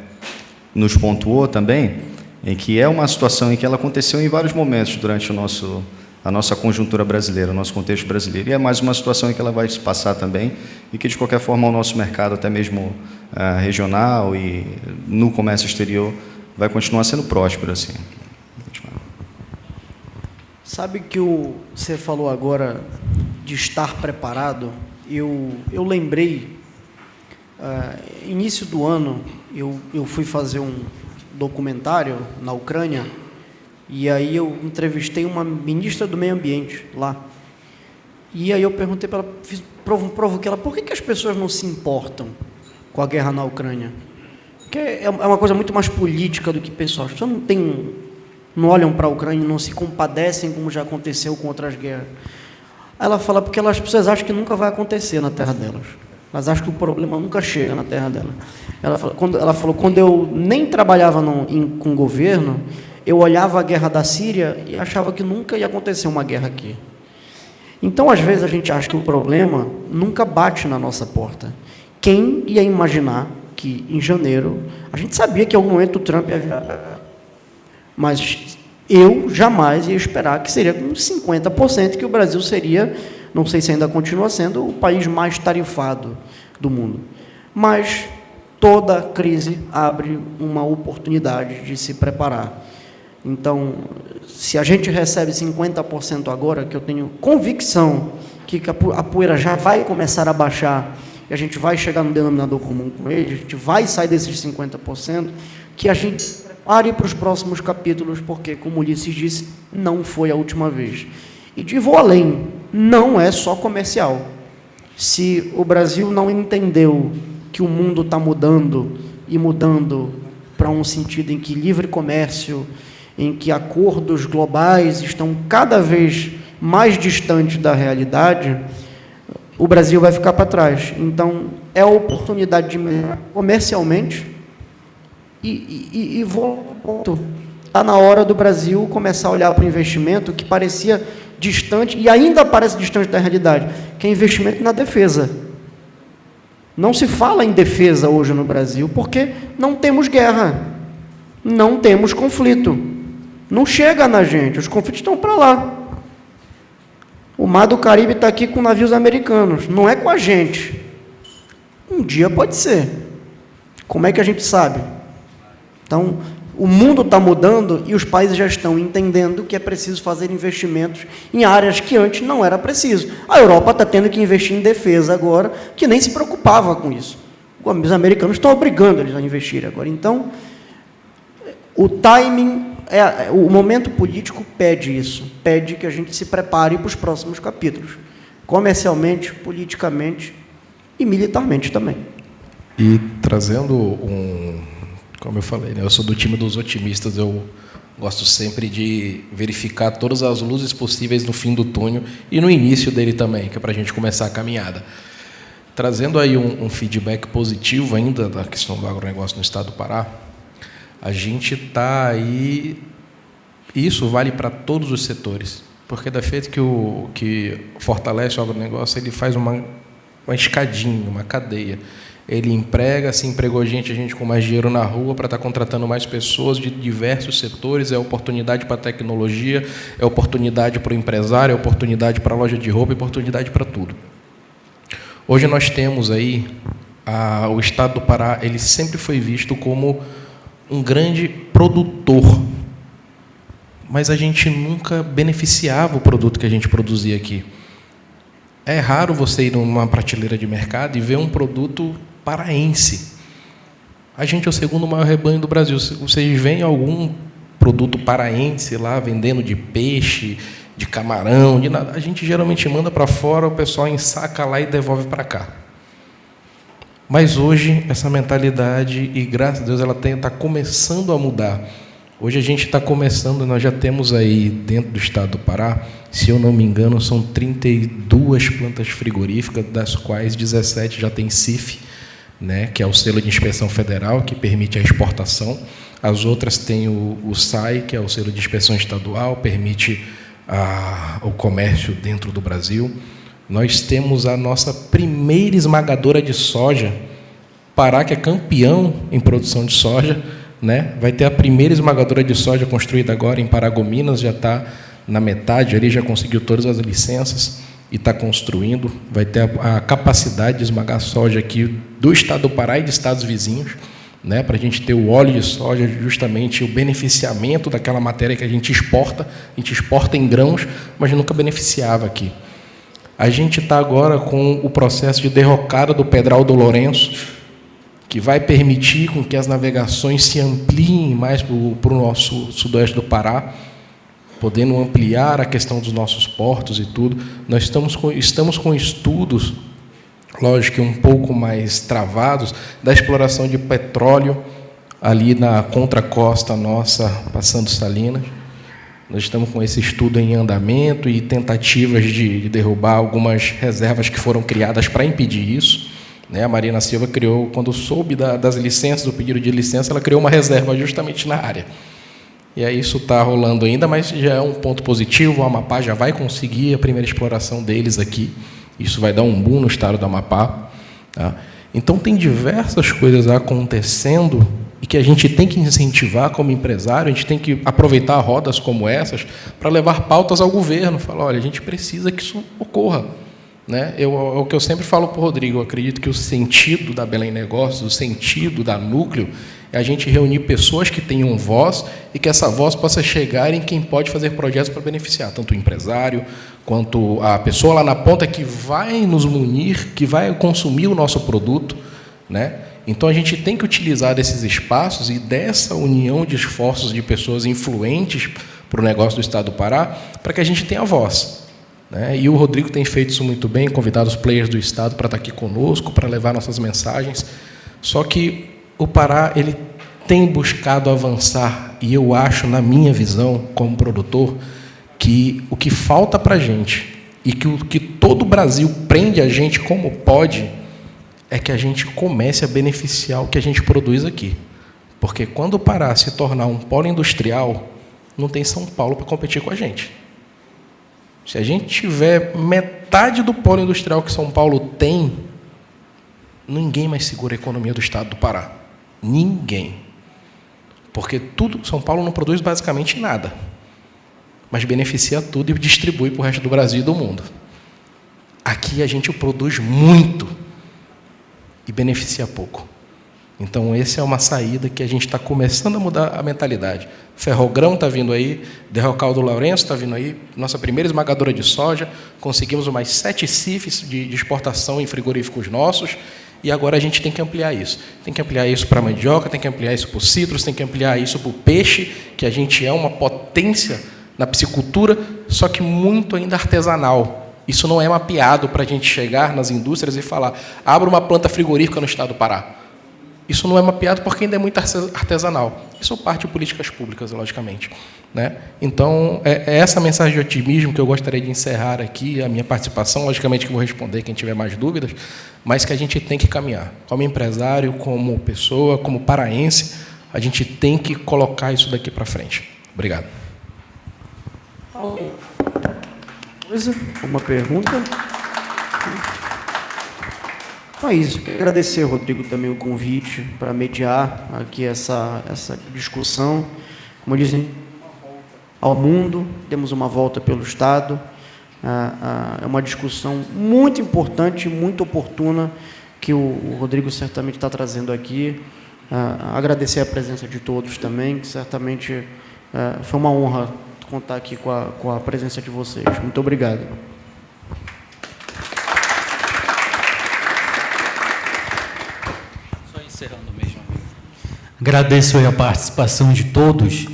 G: nos pontuou também, em que é uma situação em que ela aconteceu em vários momentos durante a nossa conjuntura brasileira, o nosso contexto brasileiro. E é mais uma situação em que ela vai se passar também, e que, de qualquer forma, o nosso mercado, até mesmo regional e no comércio exterior, vai continuar sendo próspero, assim.
B: Sabe que você falou agora de estar preparado? Eu lembrei, início do ano, eu fui fazer um documentário na Ucrânia, e aí eu entrevistei uma ministra do meio ambiente lá. E aí eu perguntei para ela, provoquei ela, por que as pessoas não se importam com a guerra na Ucrânia? Porque é uma coisa muito mais política do que pessoal. As pessoas não olham para a Ucrânia, não se compadecem como já aconteceu com outras guerras. Ela fala porque as pessoas acham que nunca vai acontecer na terra delas. Elas acham que o problema nunca chega na terra delas. Ela falou, quando eu nem trabalhava com o governo, eu olhava a guerra da Síria e achava que nunca ia acontecer uma guerra aqui. Então, às vezes, a gente acha que o problema nunca bate na nossa porta. Quem ia imaginar que, em janeiro, a gente sabia que em algum momento o Trump ia virar, mas eu jamais ia esperar que seria com 50% que o Brasil seria, não sei se ainda continua sendo, o país mais tarifado do mundo. Mas toda crise abre uma oportunidade de se preparar. Então, se a gente recebe 50% agora, que eu tenho convicção que a poeira já vai começar a baixar e a gente vai chegar no denominador comum com ele, a gente vai sair desses 50%, que a gente prepare para os próximos capítulos, porque, como Ulisses disse, não foi a última vez. E vou além, não é só comercial. Se o Brasil não entendeu que o mundo está mudando, e mudando para um sentido em que livre comércio, em que acordos globais estão cada vez mais distantes da realidade, o Brasil vai ficar para trás. Então, é a oportunidade de melhorar comercialmente e volto. Está na hora do Brasil começar a olhar para o investimento que parecia distante, e ainda parece distante da realidade, que é investimento na defesa. Não se fala em defesa hoje no Brasil, porque não temos guerra, não temos conflito. Não chega na gente, os conflitos estão para lá. O Mar do Caribe está aqui com navios americanos, não é com a gente. Um dia pode ser. Como é que a gente sabe? Então, o mundo está mudando e os países já estão entendendo que é preciso fazer investimentos em áreas que antes não era preciso. A Europa está tendo que investir em defesa agora, que nem se preocupava com isso. Os americanos estão obrigando eles a investir agora. Então, o timing, o momento político pede isso, pede que a gente se prepare para os próximos capítulos, comercialmente, politicamente e militarmente também.
F: E trazendo como eu falei, né, eu sou do time dos otimistas, eu gosto sempre de verificar todas as luzes possíveis no fim do túnel e no início dele também, que é para a gente começar a caminhada. Trazendo aí um feedback positivo ainda da questão do agronegócio no estado do Pará, a gente está aí, isso vale para todos os setores, porque da feita que fortalece o agronegócio, ele faz uma escadinha, uma cadeia. Ele emprega, se empregou a gente com mais dinheiro na rua para estar contratando mais pessoas de diversos setores, é oportunidade para a tecnologia, é oportunidade para o empresário, é oportunidade para a loja de roupa, é oportunidade para tudo. Hoje nós temos aí, o estado do Pará, ele sempre foi visto como um grande produtor, mas a gente nunca beneficiava o produto que a gente produzia aqui. É raro você ir numa prateleira de mercado e ver um produto paraense. A gente é o segundo maior rebanho do Brasil. Se vocês veem algum produto paraense lá vendendo de peixe, de camarão, de nada, a gente geralmente manda para fora, o pessoal ensaca lá e devolve para cá. Mas hoje essa mentalidade, e graças a Deus ela está começando a mudar. Hoje a gente está começando, nós já temos aí dentro do estado do Pará, se eu não me engano, são 32 plantas frigoríficas, das quais 17 já tem CIF, né, que é o selo de inspeção federal, que permite a exportação. As outras têm o SAI, que é o selo de inspeção estadual, permite o comércio dentro do Brasil. Nós temos a nossa primeira esmagadora de soja, Pará, que é campeão em produção de soja, né? Vai ter a primeira esmagadora de soja construída agora em Paragominas, já está na metade, ali já conseguiu todas as licenças e está construindo. Vai ter a capacidade de esmagar soja aqui do estado do Pará e de estados vizinhos, né? Para a gente ter o óleo de soja, justamente o beneficiamento daquela matéria que a gente exporta em grãos, mas nunca beneficiava aqui. A gente está agora com o processo de derrocada do Pedral do Lourenço, que vai permitir com que as navegações se ampliem mais para o nosso sudoeste do Pará, podendo ampliar a questão dos nossos portos e tudo. Nós estamos com estudos, lógico que um pouco mais travados, da exploração de petróleo ali na contracosta nossa, passando Salinas. Nós estamos com esse estudo em andamento e tentativas de derrubar algumas reservas que foram criadas para impedir isso. A Marina Silva criou, quando soube das licenças, do pedido de licença, ela criou uma reserva justamente na área. E aí isso está rolando ainda, mas já é um ponto positivo. O Amapá já vai conseguir a primeira exploração deles aqui. Isso vai dar um boom no estado do Amapá. Tá? Então, tem diversas coisas acontecendo e que a gente tem que incentivar como empresário, a gente tem que aproveitar rodas como essas para levar pautas ao governo. Falar, olha, a gente precisa que isso ocorra. É o que eu sempre falo para o Rodrigo, eu acredito que o sentido da Belém Negócios, o sentido da Núcleo, é a gente reunir pessoas que tenham voz e que essa voz possa chegar em quem pode fazer projetos para beneficiar, tanto o empresário, quanto a pessoa lá na ponta que vai nos munir, que vai consumir o nosso produto. Então, a gente tem que utilizar desses espaços e dessa união de esforços de pessoas influentes para o negócio do Estado do Pará, para que a gente tenha voz. E o Rodrigo tem feito isso muito bem, convidado os players do Estado para estar aqui conosco, para levar nossas mensagens. Só que o Pará ele tem buscado avançar, e eu acho, na minha visão, como produtor, que o que falta para a gente, e que o que todo o Brasil prende a gente como pode, é que a gente comece a beneficiar o que a gente produz aqui. Porque quando o Pará se tornar um polo industrial, não tem São Paulo para competir com a gente. Se a gente tiver metade do polo industrial que São Paulo tem, ninguém mais segura a economia do estado do Pará. Ninguém. Porque São Paulo não produz basicamente nada, mas beneficia tudo e distribui para o resto do Brasil e do mundo. Aqui a gente produz muito e beneficia pouco. Então, essa é uma saída que a gente está começando a mudar a mentalidade. Ferrogrão está vindo aí, Derrocal do Lourenço está vindo aí, nossa primeira esmagadora de soja, conseguimos mais 7 CIFs de exportação em frigoríficos nossos, e agora a gente tem que ampliar isso. Tem que ampliar isso para a mandioca, tem que ampliar isso para o citros, tem que ampliar isso para o peixe, que a gente é uma potência na piscicultura, só que muito ainda artesanal. Isso não é mapeado para a gente chegar nas indústrias e falar, abra uma planta frigorífica no estado do Pará. Isso não é mapeado porque ainda é muito artesanal. Isso parte de políticas públicas, logicamente. Então, é essa mensagem de otimismo que eu gostaria de encerrar aqui, a minha participação. Logicamente que vou responder quem tiver mais dúvidas, mas que a gente tem que caminhar. Como empresário, como pessoa, como paraense, a gente tem que colocar isso daqui para frente. Obrigado.
B: Uma pergunta? Então é isso. Quero agradecer, Rodrigo, também o convite para mediar aqui essa discussão. Como dizem, ao mundo, demos uma volta pelo Estado. É uma discussão muito importante, muito oportuna, que o Rodrigo certamente está trazendo aqui. Agradecer a presença de todos também, que certamente foi uma honra contar aqui com a presença de vocês. Muito obrigado.
A: Encerrando mesmo. Agradeço a participação de todos.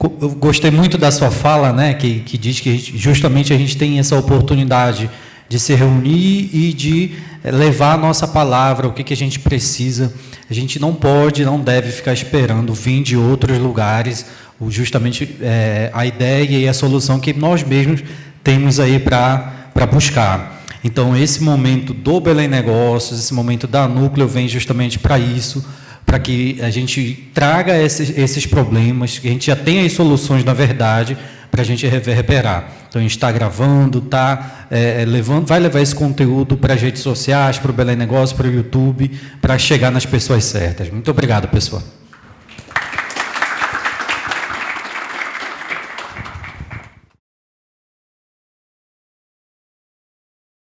A: Eu gostei muito da sua fala, que diz que justamente a gente tem essa oportunidade de se reunir e de levar a nossa palavra, o que a gente precisa. A gente não pode, não deve ficar esperando vir de outros lugares, justamente a ideia e a solução que nós mesmos temos aí para buscar. Então, esse momento do Belém Negócios, esse momento da Núcleo vem justamente para isso, para que a gente traga esses problemas, que a gente já tenha as soluções, na verdade, para a gente reverberar. Então, a gente está gravando, vai levar esse conteúdo para as redes sociais, para o Belém Negócios, para o YouTube, para chegar nas pessoas certas. Muito obrigado, pessoal.